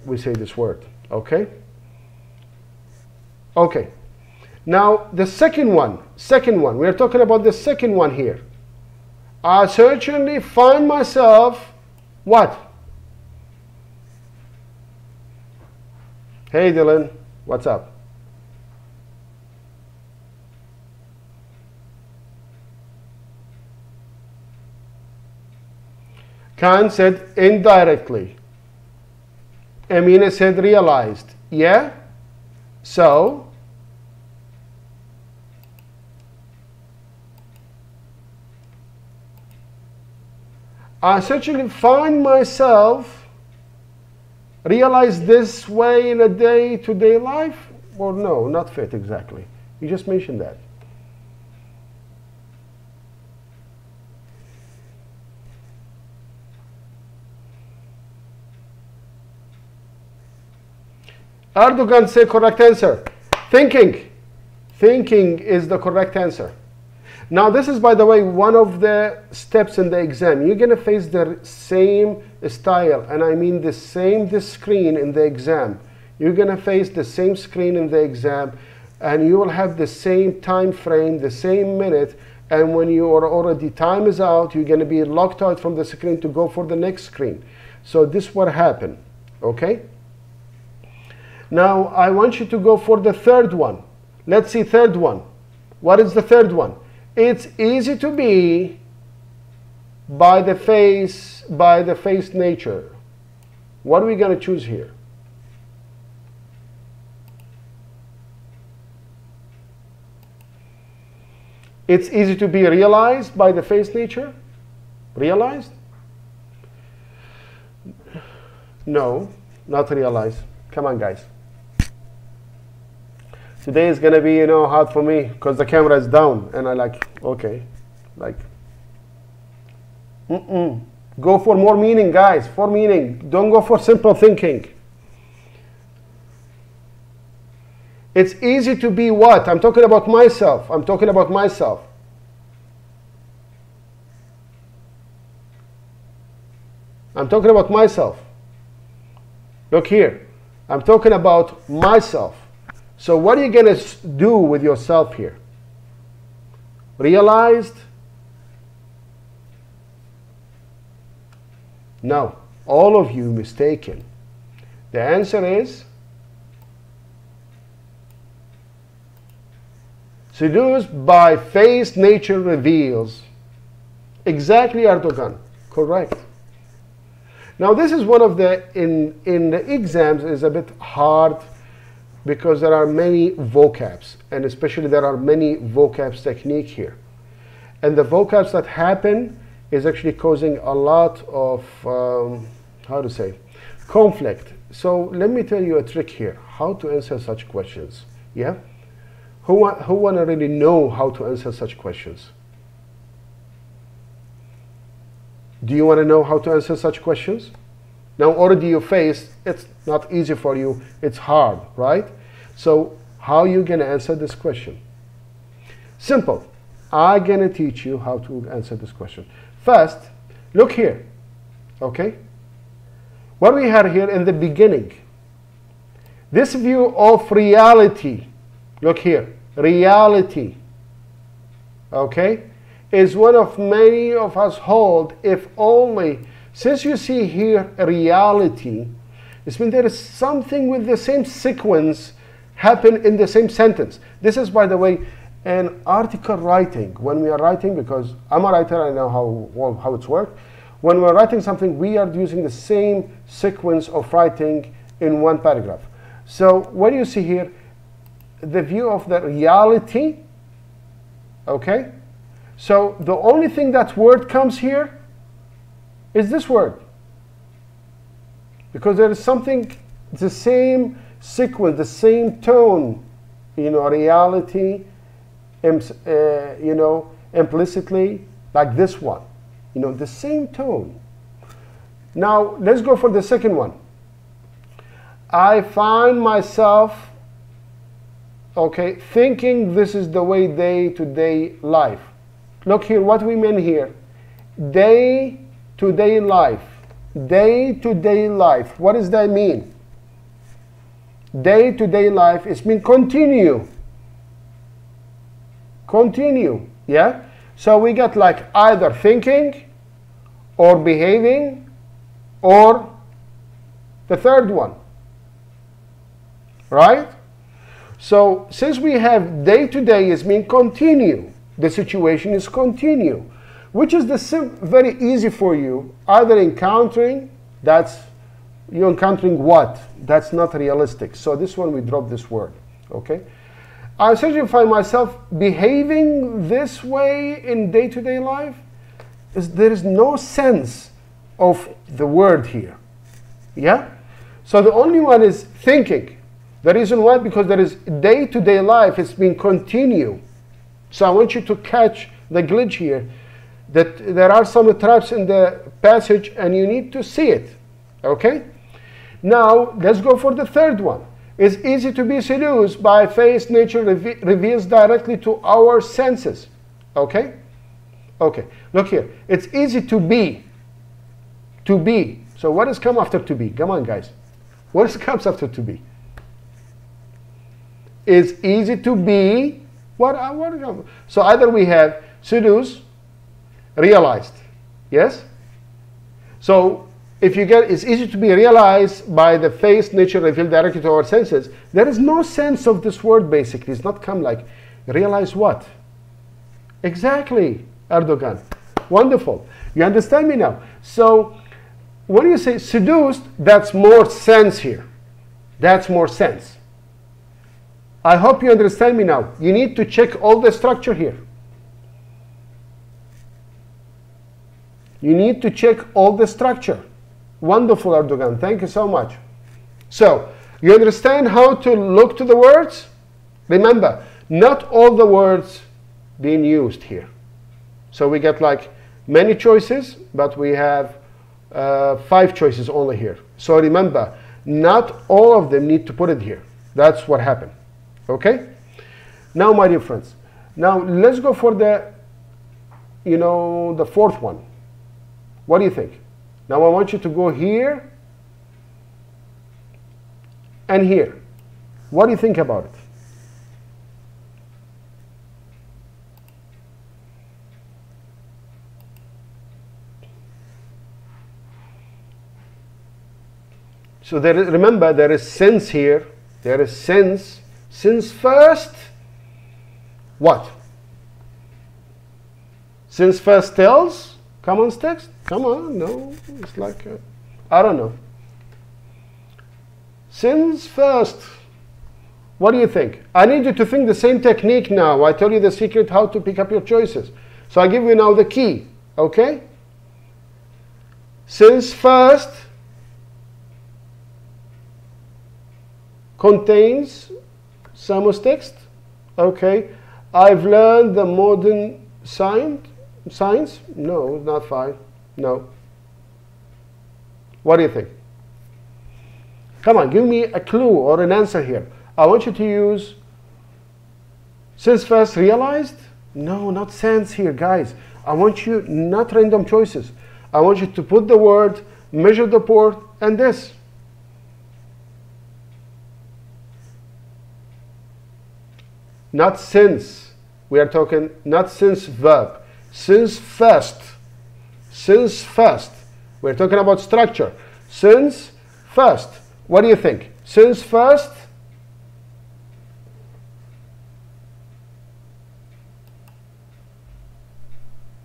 we say this word. Okay? Okay. Now, the second one. We are talking about the second one here. I certainly find myself, what? Hey Dylan, what's up? Khan said indirectly. Amina said realized. Yeah? So, I certainly find myself realize this way in a day-to-day life? Or no, not fit exactly. You just mentioned that. Erdogan say correct answer. Thinking. Thinking is the correct answer. Now this is, by the way, one of the steps in the exam. You're going to face the same style, and I mean the screen in the exam. You're going to face the same screen in the exam, and you will have the same time frame, the same minute, and when you are already time is out, you're going to be locked out from the screen to go for the next screen. So this will happen, okay? Now I want you to go for the third one. Let's see third one. What is the third one? It's easy to be by the face nature. What are we going to choose here? It's easy to be realized by the face nature? Realized? No, not realized. Come on, guys. Today is going to be, hard for me because the camera is down and I okay, Go for more meaning, guys, for meaning. Don't go for simple thinking. It's easy to be what? I'm talking about myself. I'm talking about myself. I'm talking about myself. Look here. I'm talking about myself. So what are you going to do with yourself here? Realized? No. All of you mistaken. The answer is seduced by face nature reveals. Exactly, Erdogan. Correct. Now this is one of the, in the exams is a bit hard because there are many vocabs, and especially there are many vocabs technique here. And the vocabs that happen is actually causing a lot of, conflict. So let me tell you a trick here, how to answer such questions. Yeah? Who want to really know how to answer such questions? Do you want to know how to answer such questions? Now already you face, it's not easy for you, it's hard, right? So how are you going to answer this question? Simple. I'm going to teach you how to answer this question. First, look here, okay? What we had here in the beginning, this view of reality, look here, reality, okay, is one of many of us hold if only. Since you see here reality, it means there is something with the same sequence happen in the same sentence. This is, by the way, an article writing. When we are writing, because I'm a writer, I know how it's worked. When we're writing something, we are using the same sequence of writing in one paragraph. So what do you see here? The view of the reality, okay? So the only thing that word comes here is this word, because there is something, the same sequence, the same tone, reality, implicitly, like this one. The same tone. Now, let's go for the second one. I find myself, thinking this is the way day-to-day life. Look here, what we mean here. Day-to-day life. Day-to-day life. What does that mean? Day-to-day life is mean continue. Continue, yeah? So we got like either thinking or behaving or the third one, right? So since we have day-to-day is mean continue, the situation is continue, which is very easy for you, either encountering, you're encountering what? That's not realistic. So this one we drop this word, okay? I essentially find myself behaving this way in day-to-day life. There is no sense of the word here, yeah? So the only one is thinking. The reason why, because there is day-to-day life, it's being continue. So I want you to catch the glitch here, that there are some traps in the passage and you need to see it, okay? Now, let's go for the third one. It's easy to be seduced by face nature reveals directly to our senses, okay? Okay, look here. It's easy to be. To be. So what does come after to be? Come on, guys. What comes after to be? It's easy to be. So either we have seduce, realized. Yes? So if you get, it's easy to be realized by the face nature revealed directly to our senses. There is no sense of this word basically. It's not come like, realize what? Exactly, Erdogan. Wonderful. You understand me now? So when you say seduced, that's more sense here. That's more sense. I hope you understand me now. You need to check all the structure here. You need to check all the structure. Wonderful, Erdogan. Thank you so much. So, you understand how to look to the words? Remember, not all the words being used here. So we get like many choices, but we have 5 choices only here. So remember, not all of them need to put it here. That's what happened. Okay? Now, my dear friends, now let's go for the, the fourth one. What do you think? Now I want you to go here and here. What do you think about it? So remember, there is sense here. There is sense. Since first, what? Since first tells, come on, text. Come on, no, it's like, I don't know. Since first, what do you think? I need you to think the same technique now. I tell you the secret how to pick up your choices. So I give you now the key, okay? Since first contains Samos text, okay? I've learned the modern science? No, not fine. No. What do you think? Come on, give me a clue or an answer here. I want you to use since first realized? No, not sense here, guys. I want you, not random choices. I want you to put the word, measure the port, and this. Not since. We are talking not since verb. Since first. Since first. We're talking about structure. Since first. What do you think? Since first.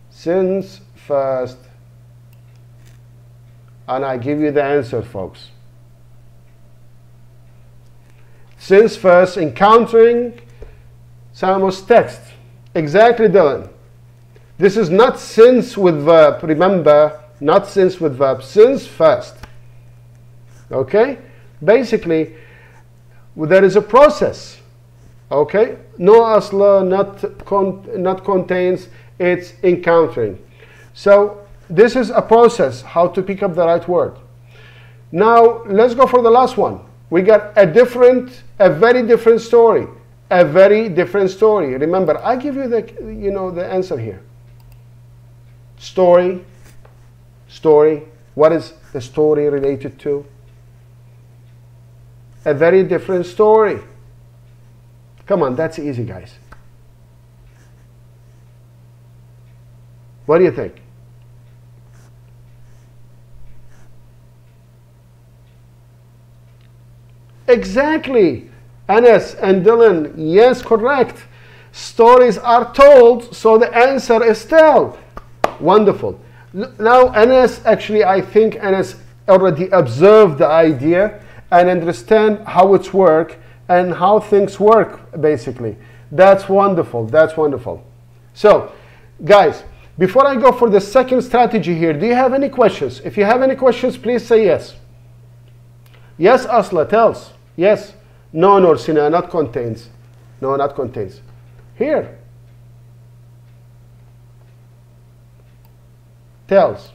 Since first. And I give you the answer, folks. Since first, encountering Samos text. Exactly, Dylan. This is not since with verb. Remember, not since with verb. Since first. Okay? Basically, there is a process. Okay, no asla, not contains, it's encountering. So this is a process how to pick up the right word. Now let's go for the last one. We got a very different story. A very different story. Remember, I give you the answer here. Story. What is the story related to? A very different story. Come on, that's easy, guys. What do you think? Exactly. Anas and Dylan, yes, correct. Stories are told, so the answer is tell. Wonderful. Now, Anas, actually, I think Anas already observed the idea and understand how it's work and how things work, basically. That's wonderful. That's wonderful. So, guys, before I go for the second strategy here, do you have any questions? If you have any questions, please say yes. Yes, Asla, tells. Yes. No, Norsina, not contains. No, not contains. Here. Tells.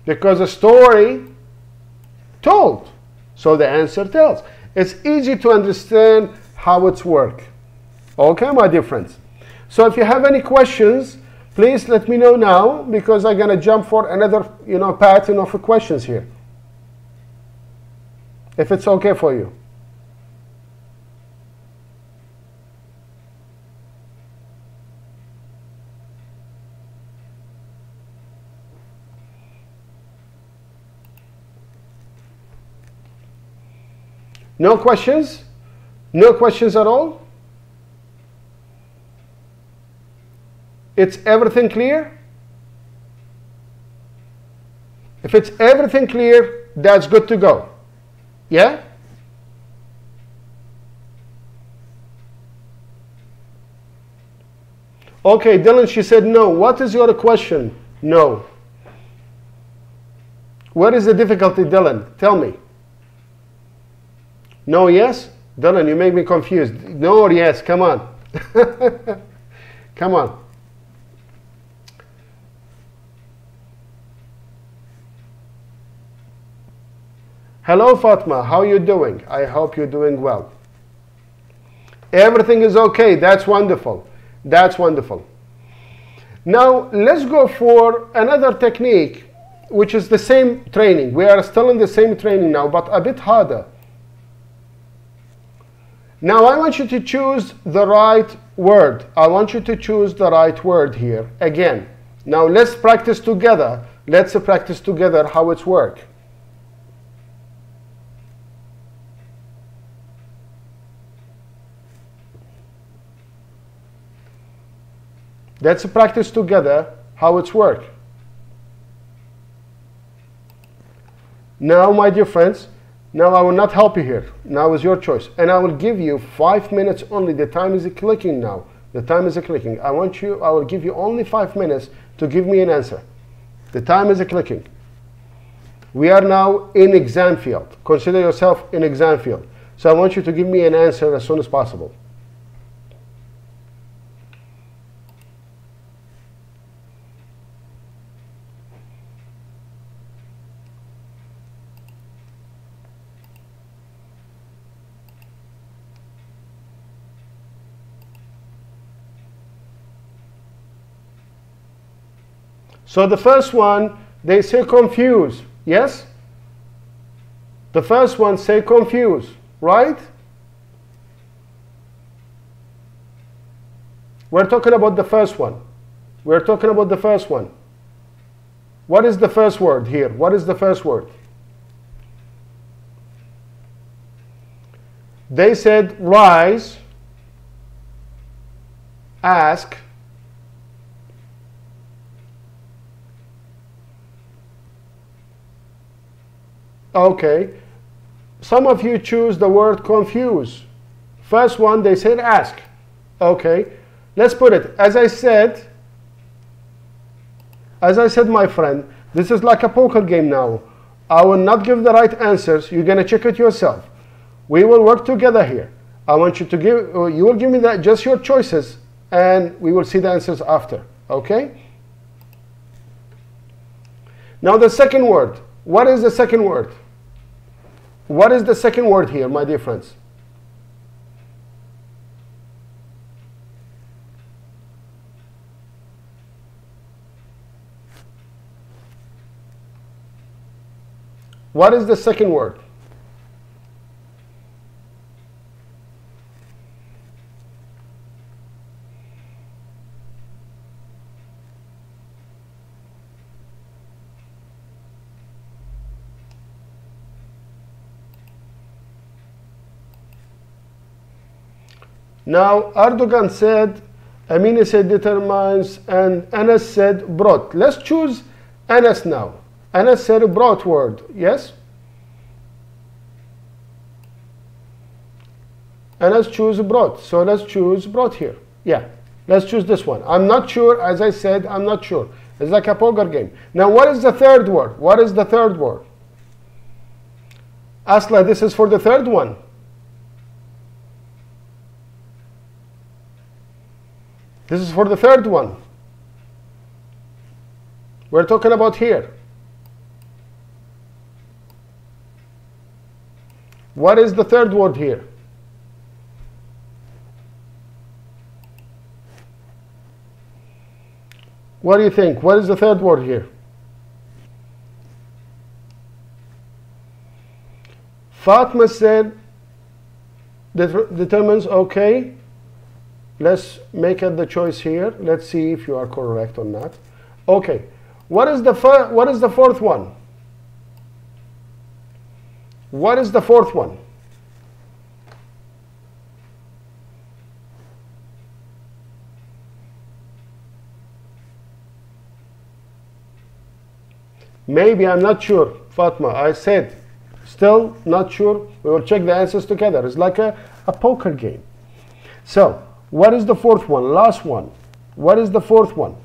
Because a story told. So the answer tells. It's easy to understand how it's work. Okay, my dear friends. So if you have any questions, please let me know now, because I'm going to jump for another, pattern of questions here. If it's okay for you. No questions? No questions at all? It's everything clear? If it's everything clear, that's good to go. Yeah? Okay, Dylan, she said no. What is your question? No. What is the difficulty, Dylan? Tell me. No, yes? Dylan, you make me confused. No or yes? Come on. Come on. Hello, Fatma. How are you doing? I hope you're doing well. Everything is okay. That's wonderful. That's wonderful. Now, let's go for another technique, which is the same training. We are still in the same training now, but a bit harder. Now, I want you to choose the right word. I want you to choose the right word here again. Now, let's practice together. Let's practice together how it's work. Let's practice together how it's work. Now, my dear friends, now I will not help you here. Now is your choice. And I will give you 5 minutes only. The time is clicking now. The time is clicking. I will give you only 5 minutes to give me an answer. The time is clicking. We are now in exam field. Consider yourself in exam field. So I want you to give me an answer as soon as possible. So the first one, they say confuse. Yes? The first one say confuse, right? We're talking about the first one. We're talking about the first one. What is the first word here? What is the first word? They said rise, ask, okay. Some of you choose the word confuse. First one, they said ask. Okay. Let's put it. As I said, my friend, this is like a poker game now. I will not give the right answers. You're going to check it yourself. We will work together here. I want you to give, you will give me that, just your choices, and we will see the answers after, okay? Now the second word. What is the second word? What is the second word here, my dear friends? What is the second word? Now, Erdogan said, Amine said determines, and Anas said brought. Let's choose Anas now. Anas said a brought word, yes? Anas choose brought, so let's choose brought here. Yeah, let's choose this one. I'm not sure, as I said, I'm not sure. It's like a poker game. Now, what is the third word? What is the third word? Asla, this is for the third one. This is for the third one. We're talking about here. What is the third word here? What do you think? What is the third word here? Fatma said determines, okay. Let's make it the choice here. Let's see if you are correct or not. Okay. What is the fourth one? What is the fourth one? Maybe, I'm not sure, Fatma. I said, still not sure. We will check the answers together. It's like a poker game. So, what is the fourth one? Last one. What is the fourth one?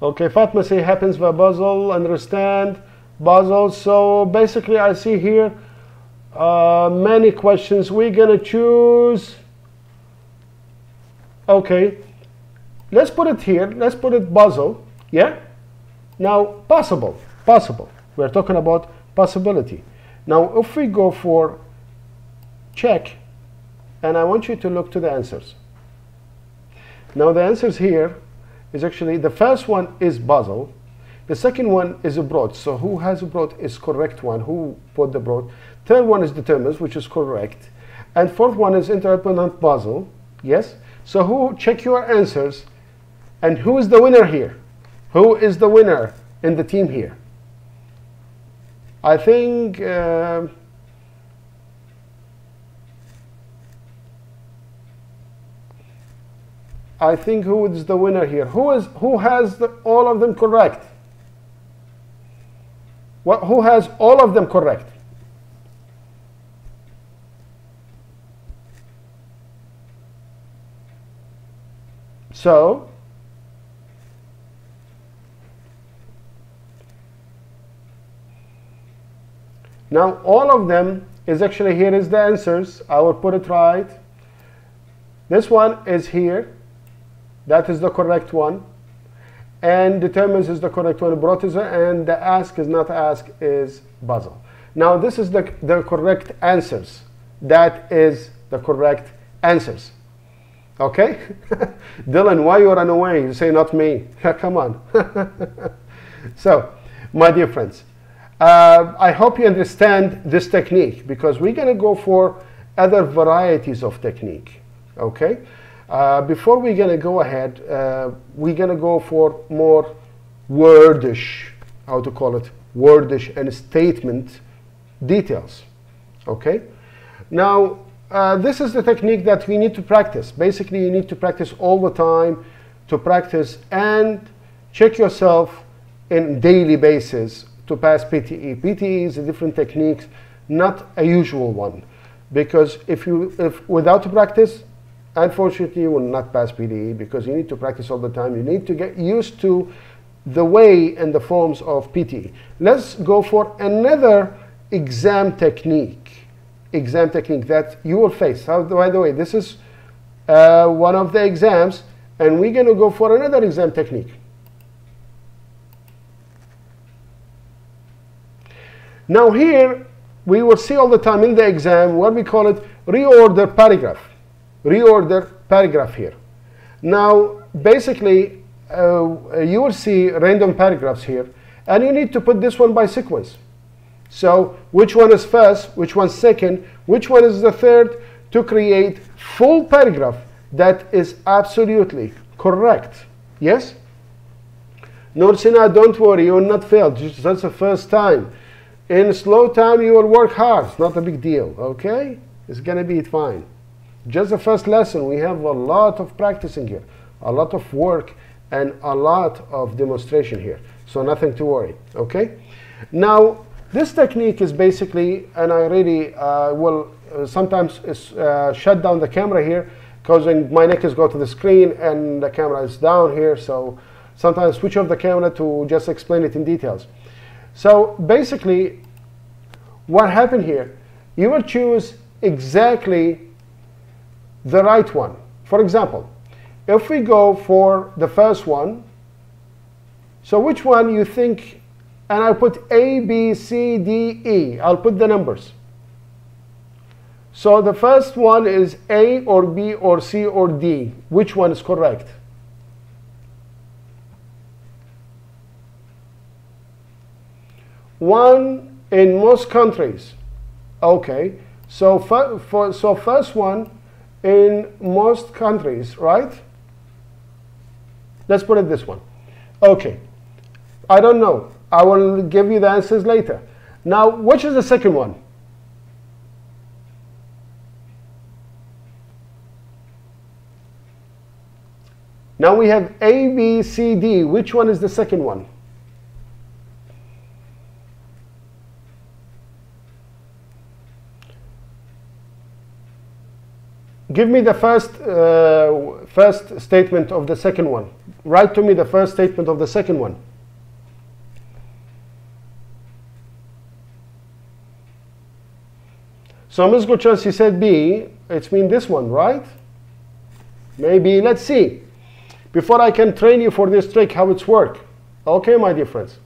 Okay, Fatma say happens by Basel, understand, Basel. So basically I see here many questions. We're gonna choose, okay, let's put it here, let's put it Basel, yeah? Now, possible. We're talking about possibility. Now, if we go for check, and I want you to look to the answers. Now, the answers here is actually, the first one is Basel. The second one is a brought. So, who has a brought is correct one. Who put the brought? Third one is determines, which is correct. And fourth one is interdependent Basel. Yes? So, who check your answers? And who is the winner here? Who is the winner in the team here? I think who is the winner here? Who has all of them correct? Who has all of them correct? So now all of them is actually, here is the answers. I will put it right. This one is here. That is the correct one. And determines is the correct one. Brought is, and the ask is not ask, is Basel. Now this is the correct answers. That is the correct answers. Okay? Dylan, why you run away? You say not me. Come on. So, my dear friends, I hope you understand this technique, because we're going to go for other varieties of technique. Okay? Before we're going to go ahead, we're going to go for more wordish, how to call it, wordish and statement details. Okay? Now, this is the technique that we need to practice. Basically, you need to practice all the time, to practice and check yourself in daily basis to pass PTE. PTE is a different technique, not a usual one, because if without practice, unfortunately you will not pass PTE, because you need to practice all the time. You need to get used to the way and the forms of PTE. Let's go for another exam technique that you will face. By the way, this is one of the exams, and we're going to go for another exam technique. Now here, we will see all the time in the exam what we call it reorder paragraph. Reorder paragraph here. Now, basically, you will see random paragraphs here, and you need to put this one by sequence. So, which one is first, which one's second, which one is the third, to create full paragraph that is absolutely correct. Yes? Nursina, don't worry, you will not fail. That's the first time. In slow time, you will work hard. It's not a big deal, okay? It's going to be fine. Just the first lesson, we have a lot of practicing here, a lot of work, and a lot of demonstration here. So nothing to worry, okay? Now, this technique is basically, and I really will sometimes shut down the camera here, because my neck is go to the screen and the camera is down here. So sometimes switch off the camera to just explain it in details. So basically, what happened here, you will choose exactly the right one. For example, if we go for the first one, so which one you think, and I'll put A, B, C, D, E. I'll put the numbers. So the first one is A or B or C or D. Which one is correct? One in most countries. Okay, so first one in most countries, right? Let's put it this one. Okay, I don't know. I will give you the answers later. Now, which is the second one? Now we have A, B, C, D. Which one is the second one? Give me the first statement of the second one. Write to me the first statement of the second one. So Ms. Gochans, you said B. It's mean this one, right? Maybe. Let's see. Before I can train you for this trick, how it's work. Okay, my dear friends.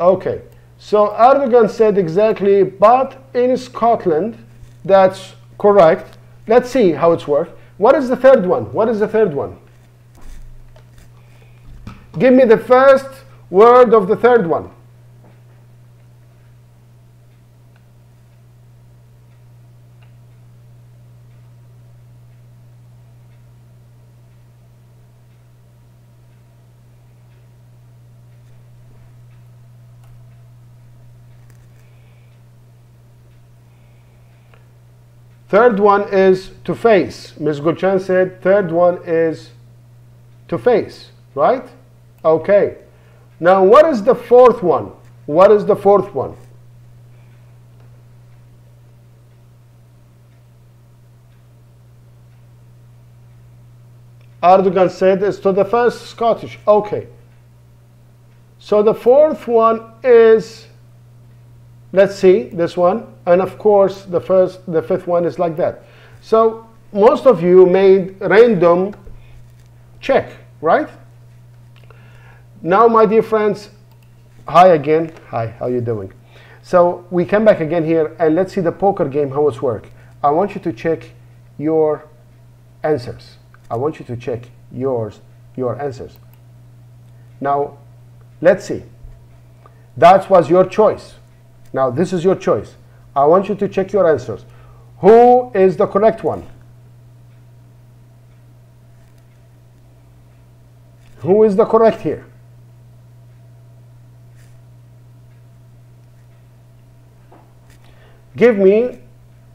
Okay. So Erdogan said exactly, but in Scotland, that's correct. Let's see how it's worked. What is the third one? What is the third one? Give me the first word of the third one. Third one is to face. Ms. Gulchan said third one is to face, right? Okay. Now what is the fourth one? What is the fourth one? Erdogan said it's to the first Scottish. Okay. So the fourth one is, let's see, this one. And of course, the fifth one is like that. So most of you made random check, right? Now, my dear friends, hi again. Hi, how you doing? So we come back again here, and let's see the poker game, how it's work. I want you to check your answers. I want you to check your answers. Now, let's see. That was your choice. Now, this is your choice. I want you to check your answers. Who is the correct one? Who is the correct here?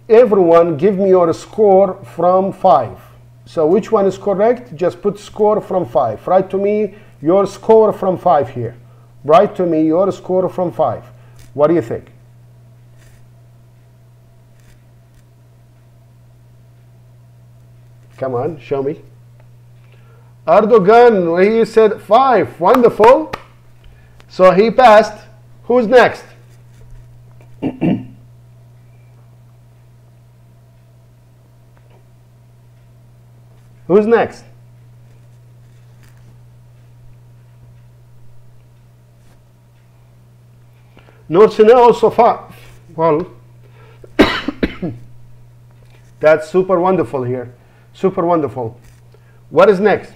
Everyone give me your score from 5. So which one is correct? Just put score from 5. Write to me your score from 5 here. Write to me your score from 5. What do you think? Come on, show me. Erdogan, he said 5. Wonderful. So he passed. Who's next? Who's next? Nursina also 5. Well, that's super wonderful here. Super wonderful. What is next?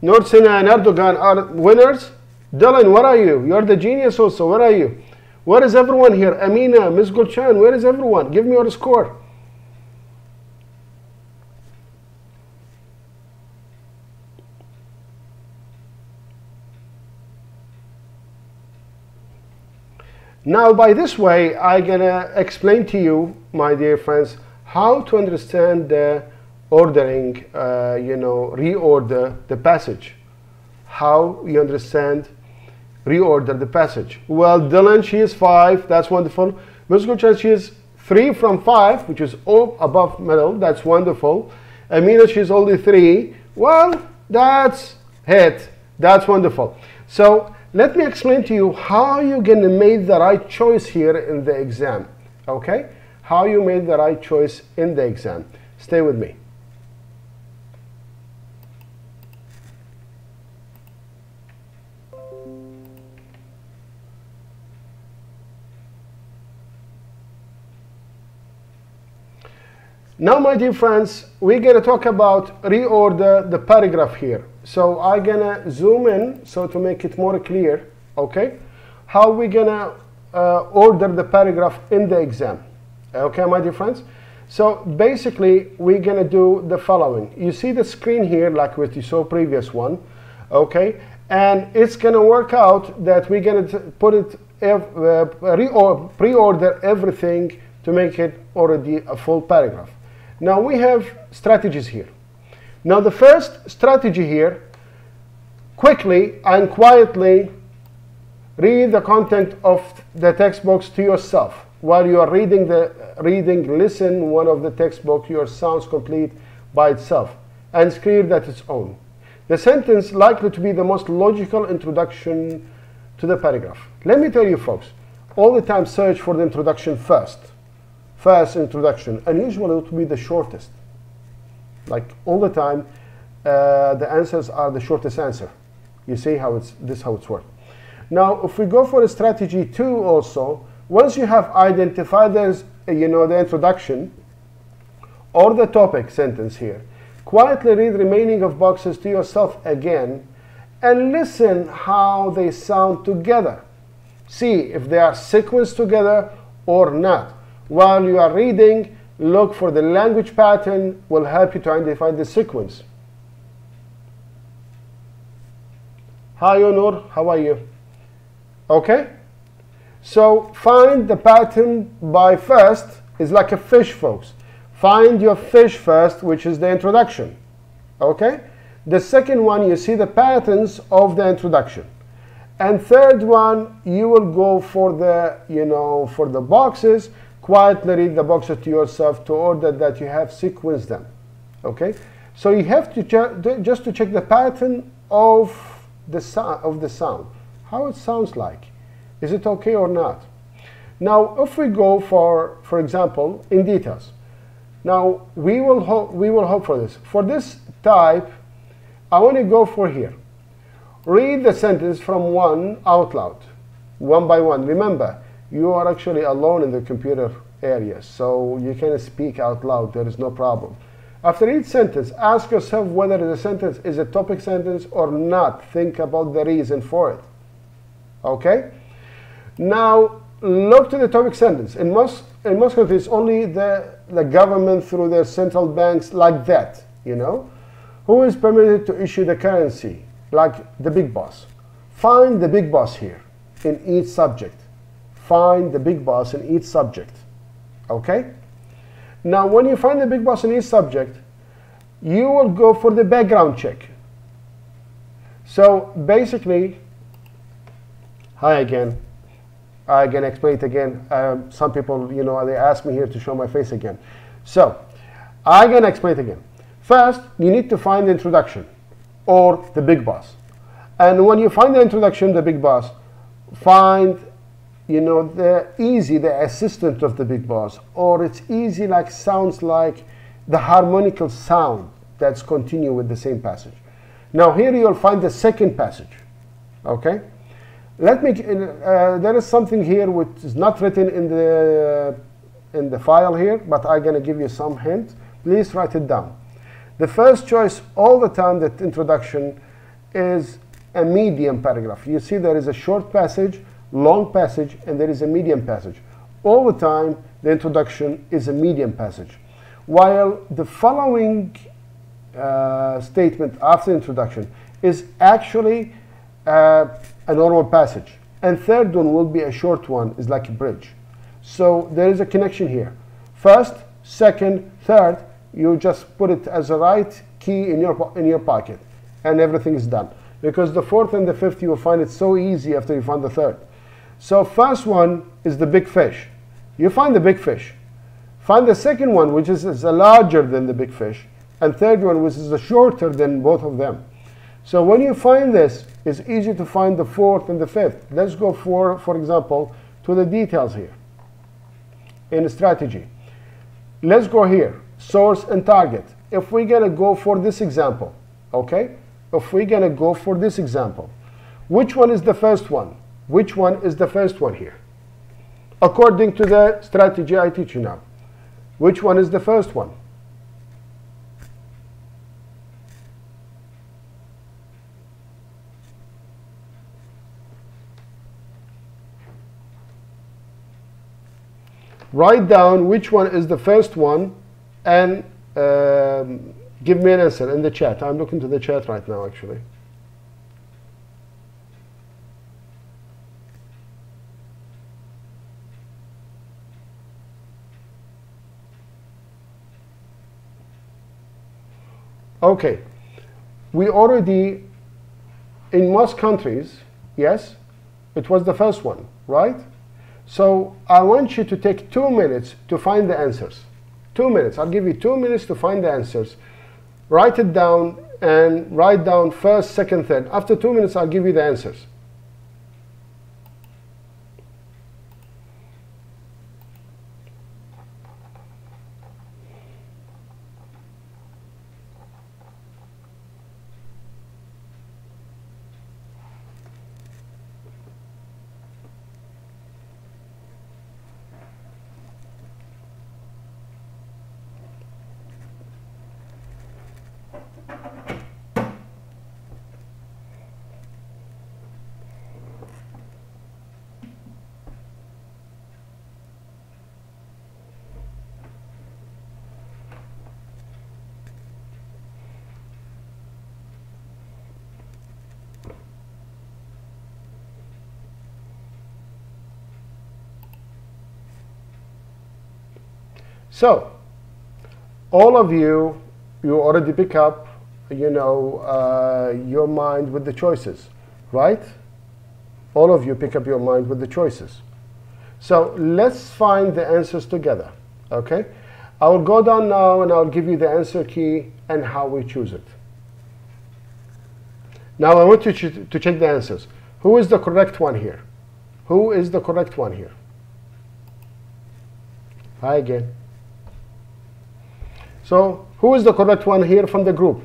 Nursina and Erdogan are winners. Dylan, where are you? You're the genius also. Where are you? Where is everyone here? Amina, Ms. Gulchan, where is everyone? Give me your score. Now, by this way, I'm going to explain to you, my dear friends, how to understand the ordering, reorder the passage. How you understand reorder the passage. Well, Dylan, she is 5. That's wonderful. Ms. Gulchan, she is 3 from 5, which is all above middle. That's wonderful. Amina, she's only 3. Well, that's it. That's wonderful. So let me explain to you how you're going to make the right choice here in the exam. Okay? How you made the right choice in the exam. Stay with me. Now, my dear friends, we're going to talk about reorder the paragraph here. So I'm going to zoom in so to make it more clear, okay, how we're going to order the paragraph in the exam. Okay, my dear friends? So basically, we're going to do the following. You see the screen here, like with you saw previous one, okay? And it's going to work out that we're going to put it, pre-order everything to make it already a full paragraph. Now we have strategies here. Now the first strategy here, quickly and quietly read the content of the textbooks to yourself. While you are listen one of the textbook, your sounds complete by itself and it's clear that it's own. The sentence likely to be the most logical introduction to the paragraph. Let me tell you folks, all the time search for the introduction first. First introduction, and usually it will be the shortest. Like all the time, the answers are the shortest answer. You see how it's worked. Now, if we go for a strategy 2 also, once you have identified the introduction or the topic sentence here, quietly read the remaining of boxes to yourself again and listen how they sound together. See if they are sequenced together or not. While you are reading, look for the language pattern, will help you to identify the sequence. Hi, Onur, how are you? Okay? So find the pattern by first, is like a fish, folks. Find your fish first, which is the introduction. Okay? The second one, you see the patterns of the introduction. And third one, you will go for the, for the boxes. Quietly read the boxes to yourself to order that you have sequenced them. Okay? So you have to just to check the pattern of the sound. How it sounds like. Is it okay or not? Now, if we go for example, in details. Now, we will hope for this. For this type, I want to go for here. Read the sentence from one out loud, one by one. Remember, you are actually alone in the computer area, so you can speak out loud. There is no problem. After each sentence, ask yourself whether the sentence is a topic sentence or not. Think about the reason for it. Okay? Now, look to the topic sentence. In most countries, only the government through their central banks like that, who is permitted to issue the currency, like the big boss. Find the big boss here in each subject. Find the big boss in each subject. Okay? Now, when you find the big boss in each subject, you will go for the background check. So basically, Hi again. I'm going to explain it again. Some people, you know, they ask me here to show my face again. So, I'm going to explain it again. First, you need to find the introduction or the big boss. And when you find the introduction, the big boss, find, you know, the assistant of the big boss, or it's easy, like sounds like the harmonical sound that's continue with the same passage. Now here you'll find the second passage. Okay, let me. There is something here which is not written in the file here, but I'm gonna give you some hint. Please write it down. The first choice all the time, that introduction, is a medium paragraph. You see there is a short passage, long passage, and there is a medium passage. All the time the introduction is a medium passage, while the following statement after introduction is actually a normal passage, and third one will be a short one, is like a bridge. So there is a connection here. First, second, third, you just put it as a right key in your pocket, and everything is done. Because the fourth and the fifth, you will find it so easy after you find the third. So first one is the big fish. You find the big fish. Find the second one, which is larger than the big fish, and third one, which is shorter than both of them. So when you find this, it's easy to find the fourth and the fifth. Let's go for example, to the details here in strategy. Let's go here, source and target. If we're gonna go for this example, okay? If we're gonna go for this example, which one is the first one? Which one is the first one here? According to the strategy I teach you now, which one is the first one? Write down which one is the first one and give me an answer in the chat. I'm looking to the chat right now, actually. Okay, we already, in most countries, yes, it was the first one, right? So I want you to take 2 minutes to find the answers. 2 minutes. I'll give you 2 minutes to find the answers. Write it down and write down first, second, third. After 2 minutes, I'll give you the answers. So, all of you already pick up, you know, your mind with the choices, right? All of you pick up your mind with the choices. So let's find the answers together, okay? I will go down now and I'll give you the answer key and how we choose it. Now I want you to check the answers. Who is the correct one here? Who is the correct one here? Hi again. So, who is the correct one here from the group?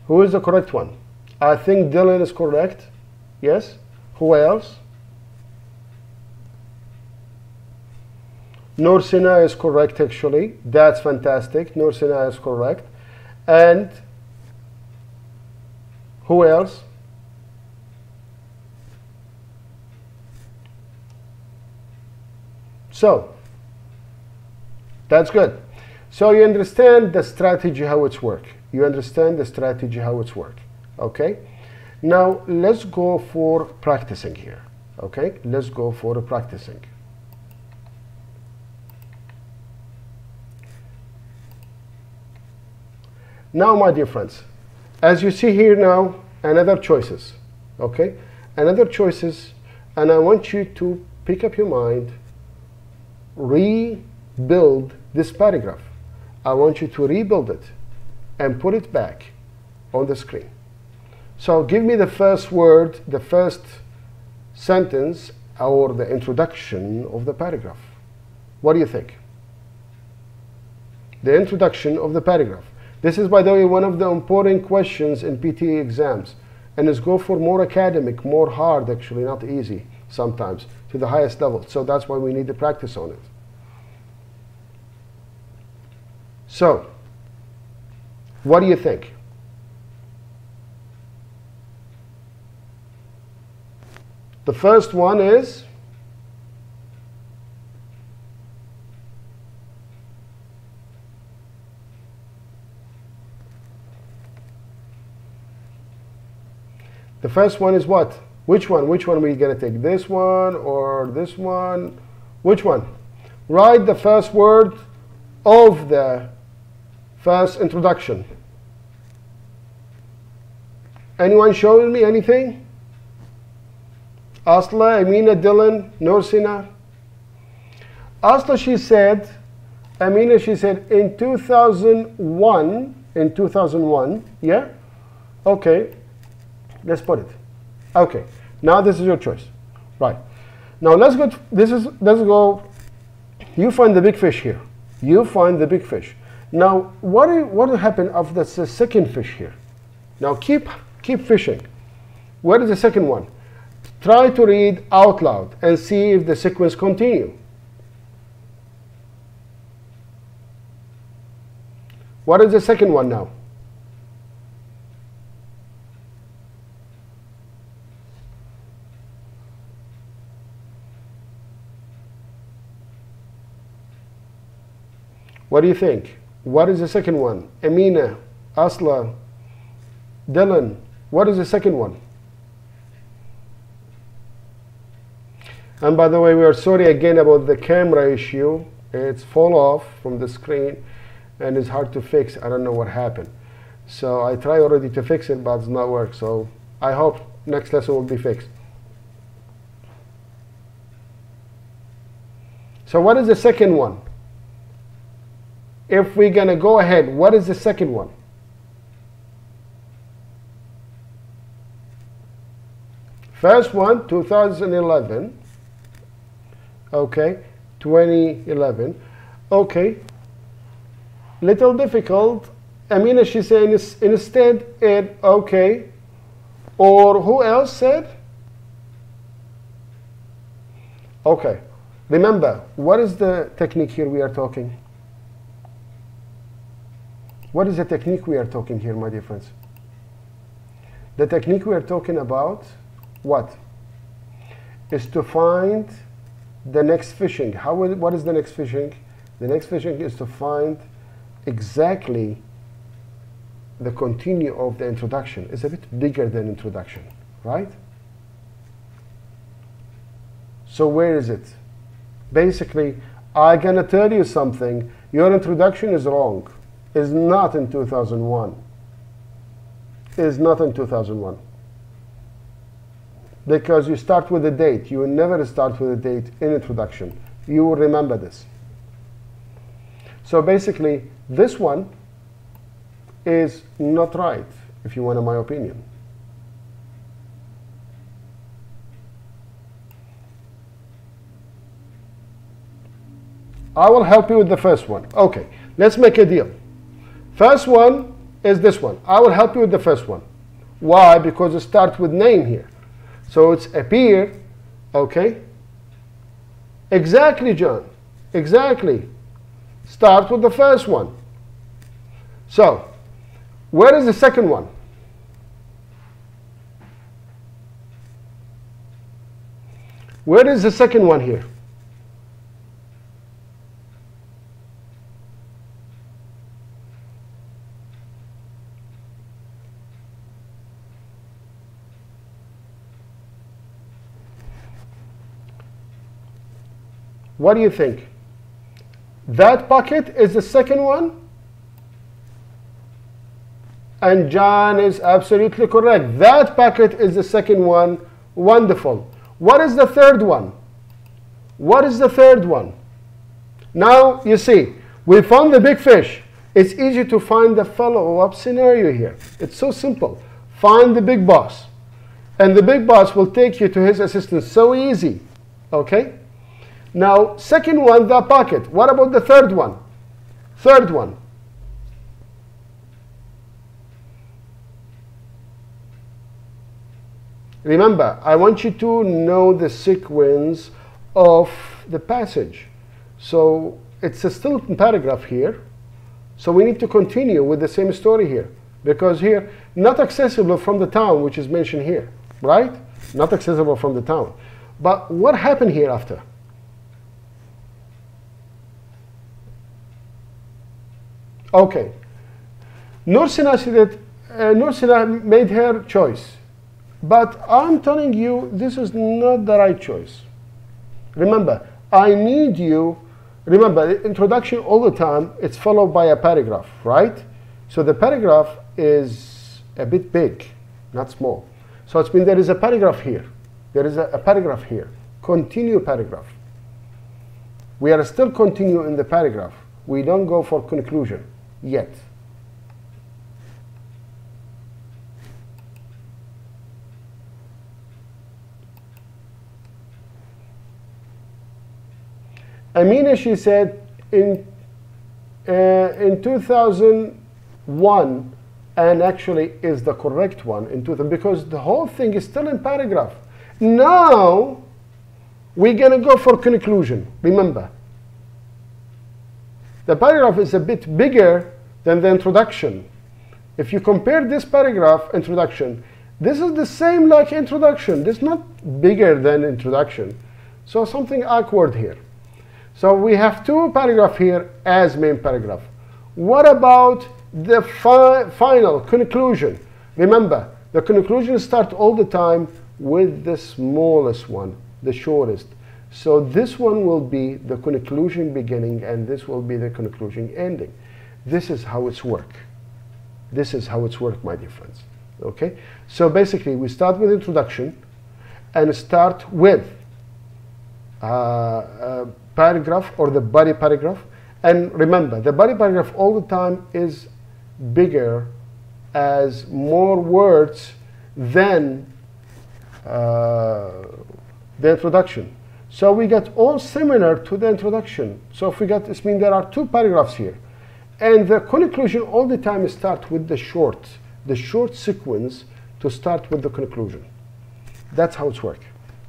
Who is the correct one? I think Dylan is correct. Yes? Who else? Nursina is correct, actually. That's fantastic. Nursina is correct. And who else? So, that's good. So you understand the strategy, how it's work. You understand the strategy, how it's work. Okay? Now, let's go for practicing here. Okay? Let's go for practicing. Now, my dear friends, as you see here now, another choices. Okay? Another choices, and I want you to pick up your mind, rebuild this paragraph. I want you to rebuild it and put it back on the screen. So give me the first word, the first sentence, or the introduction of the paragraph. What do you think? The introduction of the paragraph. This is, by the way, one of the important questions in PTE exams, and it's go for more academic, more hard, actually, not easy sometimes, to the highest level. So that's why we need to practice on it. So, what do you think? The first one is what? Which one? Which one are we going to take? This one or this one? Which one? Write the first word of the first introduction. Anyone showing me anything? Asla, Amina, Dylan, Nursina. Asla, she said, Amina, she said, in 2001, yeah? Okay, let's put it. Okay, now this is your choice. Right. Now let's go, let's go, you find the big fish here. You find the big fish. Now, what will happen after the second fish here? Now keep fishing. Where is the second one? Try to read out loud and see if the sequence continue. What is the second one now? What do you think? What is the second one? Amina, Asla, Dylan, what is the second one? And by the way, we are sorry again about the camera issue. It's fall off from the screen and it's hard to fix. I don't know what happened. So I try already to fix it, but it's not work. So I hope next lesson will be fixed. So what is the second one? If we're going to go ahead, what is the second one? First one, 2011. Okay, 2011. Okay, little difficult. Amina, she said instead it, okay. Or who else said? Okay, remember, what is the technique here we are talking? What is the technique we are talking here, my dear friends? The technique we are talking about, what? Is to find the next fishing. What is the next fishing? The next fishing is to find exactly the continue of the introduction. It's a bit bigger than introduction, right? So where is it? Basically, I'm gonna tell you something. Your introduction is wrong. It's not in 2001. It's not in 2001. Because you start with a date. You will never start with a date in introduction. You will remember this. So basically, this one is not right, if you want my opinion. I will help you with the first one. Okay, let's make a deal. First one is this one. I will help you with the first one. Why? Because it starts with name here. So it's appear, okay? Exactly, John. Exactly. Start with the first one. So, where is the second one? Where is the second one here? What do you think? That pocket is the second one? And John is absolutely correct. That packet is the second one. Wonderful. What is the third one? What is the third one? Now, you see, we found the big fish. It's easy to find the follow-up scenario here. It's so simple. Find the big boss. And the big boss will take you to his assistant. So easy. Okay? Now, second one, the pocket. What about the third one? Third one. Remember, I want you to know the sequence of the passage. So it's still a paragraph here. So we need to continue with the same story here. Because here, not accessible from the town, which is mentioned here. Right? Not accessible from the town. But what happened here after? Okay. Nursina said that Nursina made her choice. But I'm telling you, this is not the right choice. Remember, I need you. Remember, the introduction all the time, it's followed by a paragraph, right? So the paragraph is a bit big, not small. So it's mean there is a paragraph here. There is a paragraph here. Continue paragraph. We are still continue in the paragraph. We don't go for conclusion yet. Amina, she said, in 2001, and actually is the correct one in 2000, because the whole thing is still in paragraph. Now, we're going to go for conclusion. Remember, the paragraph is a bit bigger than the introduction. If you compare this paragraph, introduction, this is the same like introduction. This is not bigger than introduction. So something awkward here. So we have two paragraphs here as main paragraph. What about the final conclusion? Remember, the conclusion starts all the time with the smallest one, the shortest. So this one will be the conclusion beginning, and this will be the conclusion ending. This is how it's work. This is how it's work, my dear friends. Okay? So basically, we start with introduction and start with paragraph or the body paragraph. And remember, the body paragraph all the time is bigger as more words than the introduction. So we get all similar to the introduction. So if we get, it means there are two paragraphs here. And the conclusion all the time start with the short sequence to start with the conclusion. That's how it's work.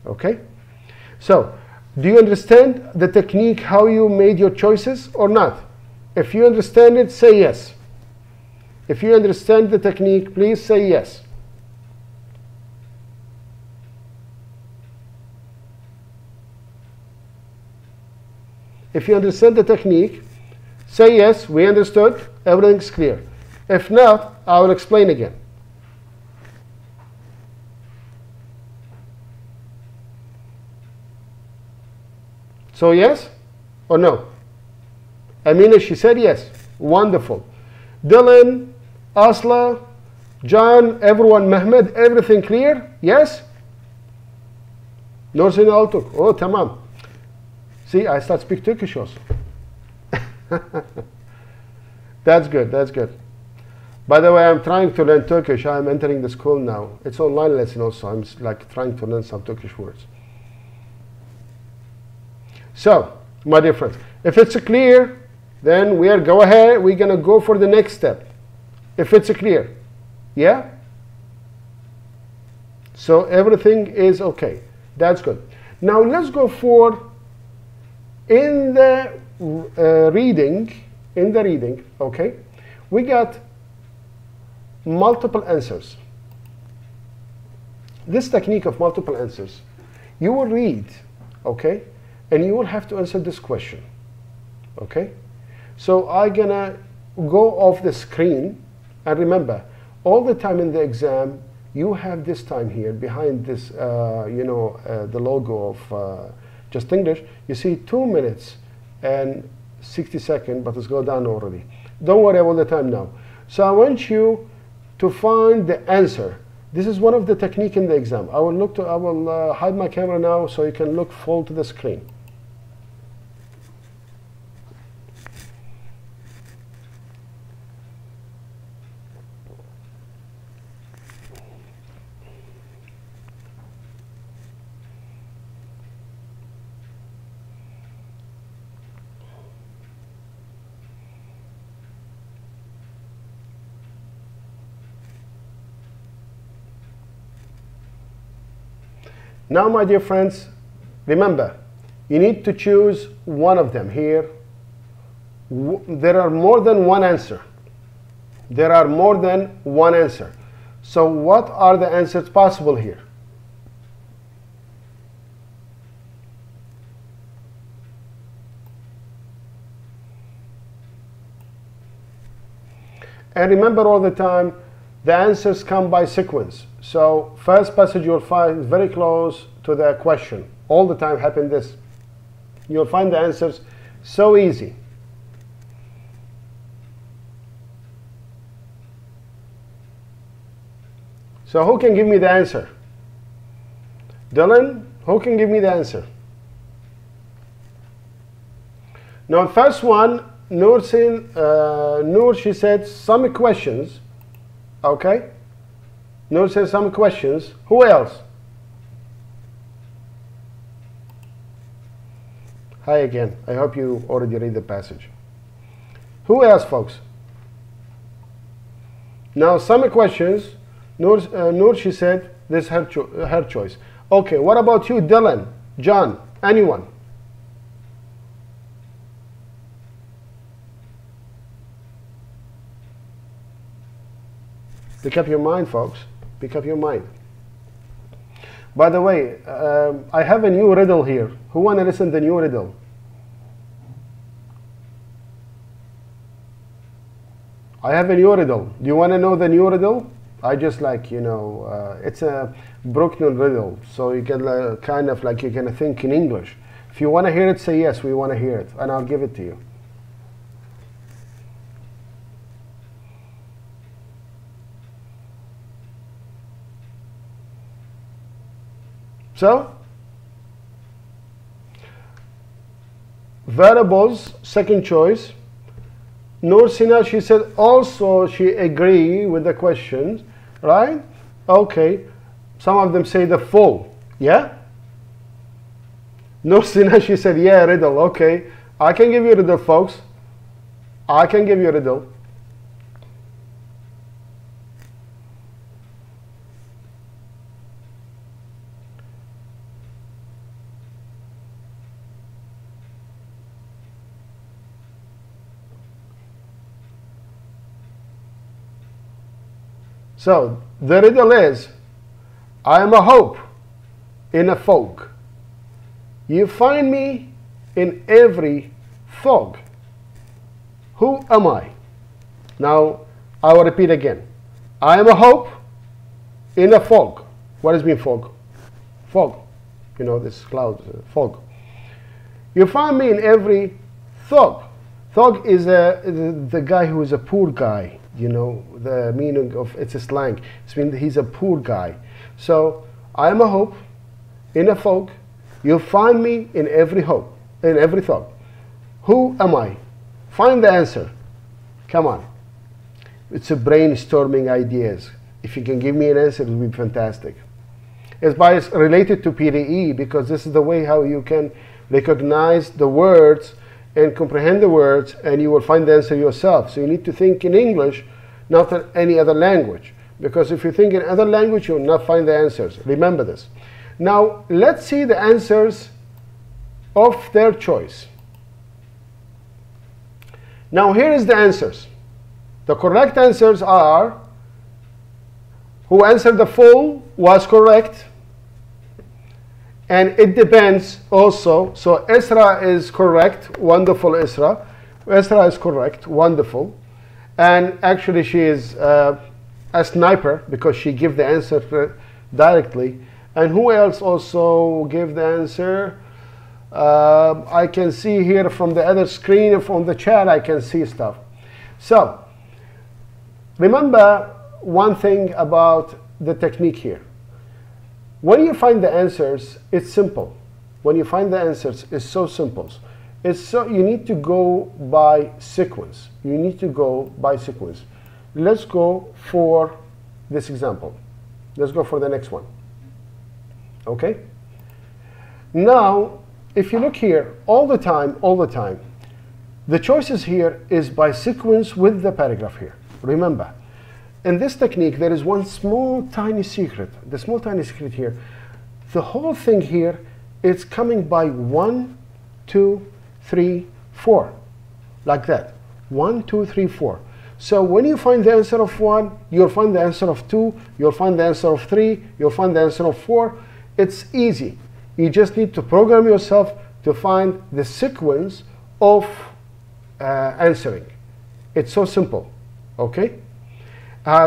Okay? So, do you understand the technique, how you made your choices or not? If you understand it, say yes. If you understand the technique, please say yes. If you understand the technique, say yes, we understood, everything's clear. If not, I will explain again. So yes or no? Amina, she said yes. Wonderful. Dylan, Asla, John, everyone, Mehmed, everything clear? Yes? Nursin Altuk. Oh, tamam. See, I start speak Turkish also. That's good, that's good. By the way, I'm trying to learn Turkish. I'm entering the school now. It's online lesson also. I'm like trying to learn some Turkish words. So, my dear friends, if it's clear, then we are go ahead. We're going to go for the next step. If it's clear, yeah? So everything is okay. That's good. Now let's go for in the reading. Okay, we got multiple answers. This technique of multiple answers, you will read, okay, and you will have to answer this question, okay? So I'm gonna go off the screen, and remember, all the time in the exam, you have this time here behind this, the logo of Justenglish. You see 2 minutes and 60 seconds, but it's go down already. Don't worry about the time now. So I want you to find the answer. This is one of the technique in the exam. I will hide my camera now so you can look full to the screen. Now, my dear friends, remember, you need to choose one of them here. There are more than one answer. There are more than one answer. So what are the answers possible here? And remember all the time, the answers come by sequence. So first passage you'll find very close to the question. All the time happen this. You'll find the answers so easy. So who can give me the answer? Dylan, who can give me the answer? Now first one, Noor, she said some questions. Okay? Noor says some questions. Who else? Hi again. I hope you already read the passage. Who else, folks? Now, some questions. Noor, she said this is her choice. Okay, what about you, Dylan, John, anyone? Pick up your mind, folks. Pick up your mind. By the way, I have a new riddle here. Who want to listen to the new riddle? I have a new riddle. Do you want to know the new riddle? I just like, it's a broken riddle. So you can kind of like, you can think in English. If you want to hear it, say yes, we want to hear it. And I'll give it to you. So, variables, second choice. Nursina, she said also she agree with the questions, right? Okay. Some of them say the full, yeah? Nursina, she said, yeah, riddle, okay. I can give you a riddle, folks. I can give you a riddle. So, the riddle is, I am a hope in a fog. You find me in every fog. Who am I? Now, I will repeat again. I am a hope in a fog. What does mean fog? Fog. You know, this cloud, fog. You find me in every fog. Fog is the guy who is a poor guy. You know, the meaning of it's a slang. It's mean he's a poor guy. So I am a hope in a fog. You'll find me in every hope, in every thought. Who am I? Find the answer. Come on. It's a brainstorming ideas. If you can give me an answer, it will be fantastic. It's related to PTE because this is the way how you can recognize the words and comprehend the words, and you will find the answer yourself. So you need to think in English, not in any other language. Because if you think in other language, you will not find the answers. Remember this. Now, let's see the answers of their choice. Now, here is the answers. The correct answers are, who answered the full was correct. And it depends also. So Isra is correct. Wonderful, Isra. Isra is correct. Wonderful. And actually she is a sniper because she gave the answer directly. And who else also gave the answer? I can see here from the other screen, from the chat, I can see stuff. So remember, one thing about the technique here. When you find the answers, it's simple. When you find the answers, it's so simple. You need to go by sequence. You need to go by sequence. Let's go for this example. Let's go for the next one. Okay? Now, if you look here, all the time, the choices here is by sequence with the paragraph here. Remember, in this technique, there is one small tiny secret. The small tiny secret here, the whole thing here, it's coming by 1, 2, 3, 4, like that. 1, 2, 3, 4. So when you find the answer of 1, you'll find the answer of 2, you'll find the answer of 3, you'll find the answer of 4. It's easy. You just need to program yourself to find the sequence of answering. It's so simple. Okay?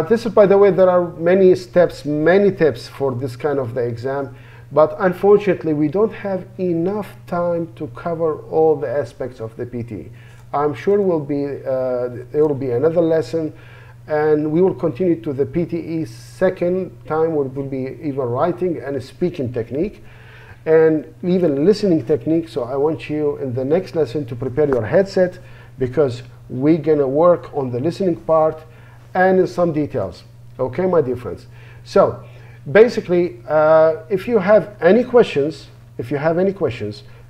This is, by the way, there are many steps, many tips for this kind of the exam, but unfortunately we don't have enough time to cover all the aspects of the PTE. I'm sure there will be another lesson, and we will continue to the PTE second time, where it will be even writing and speaking technique and even listening technique. So I want you in the next lesson to prepare your headset, because we're gonna work on the listening part and in some details. Okay, my dear friends. So basically, if you have any questions,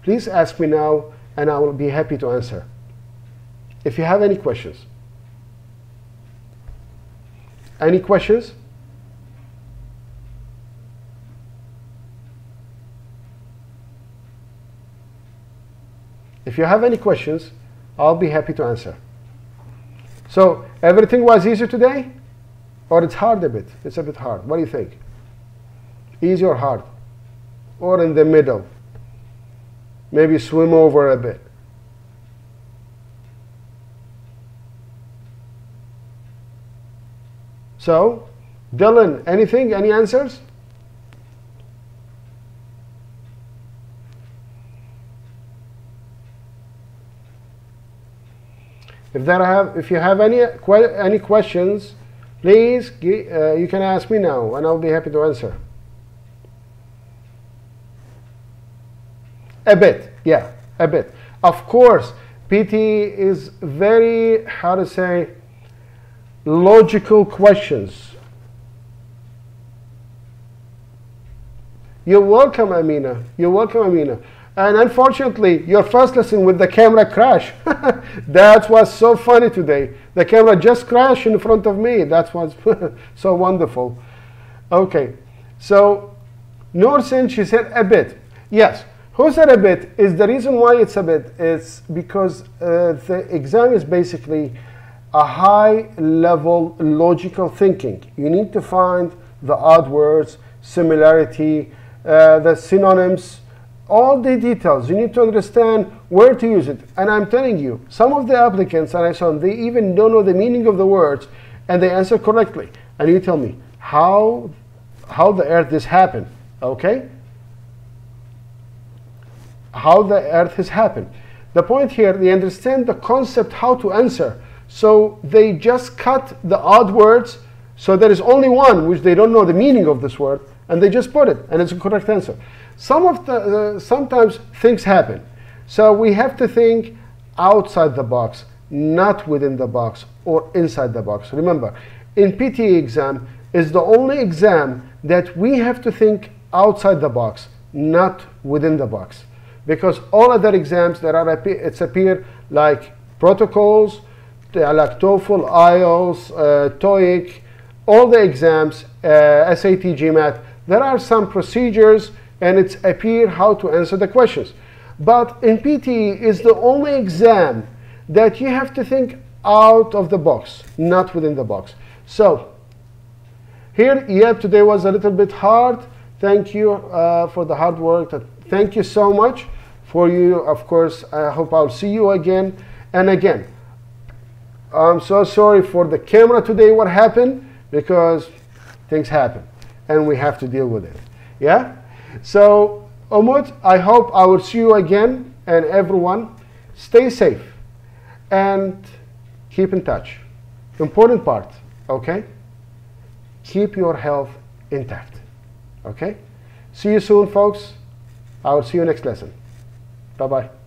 please ask me now, and I will be happy to answer. If you have any questions. Any questions? If you have any questions, I'll be happy to answer. So everything was easy today? Or it's hard a bit? It's a bit hard. What do you think? Easy or hard? Or in the middle? Maybe swim over a bit. So, Dylan, anything? Any answers? If you have any questions, please you can ask me now, and I'll be happy to answer. A bit, yeah, a bit. Of course, PTE is very, how to say, logical questions. You're welcome, Amina. You're welcome, Amina. And unfortunately, your first lesson with the camera crash. That was so funny today. The camera just crashed in front of me. That was so wonderful. Okay, so Norsin, she said a bit. Yes, who said a bit? Is the reason why it's a bit, it's because the exam is basically a high-level logical thinking. You need to find the odd words, similarity, the synonyms, all the details. You need to understand where to use it. And I'm telling you, some of the applicants, and I saw them, they even don't know the meaning of the words, and they answer correctly. And you tell me, how the earth this happened, okay? How the earth has happened. The point here, they understand the concept how to answer. So they just cut the odd words, so there is only one which they don't know the meaning of this word, and they just put it, and it's a correct answer. Sometimes things happen. So we have to think outside the box, not within the box or inside the box. Remember, in PTE exam is the only exam that we have to think outside the box, not within the box. Because all other exams that are appear like protocols, like TOEFL, IELTS, TOEIC, all the exams, SAT, GMAT, there are some procedures, and it's appear how to answer the questions. But in PTE is the only exam that you have to think out of the box, not within the box. So here, yep, today was a little bit hard. Thank you for the hard work. Thank you so much for you. Of course, I hope I'll see you again and again. I'm so sorry for the camera today, what happened, because things happen and we have to deal with it. Yeah? So, Umut, I hope I will see you again, and everyone, stay safe and keep in touch. Important part, okay? keep your health intact. Okay? See you soon, folks. I will see you next lesson. Bye-bye.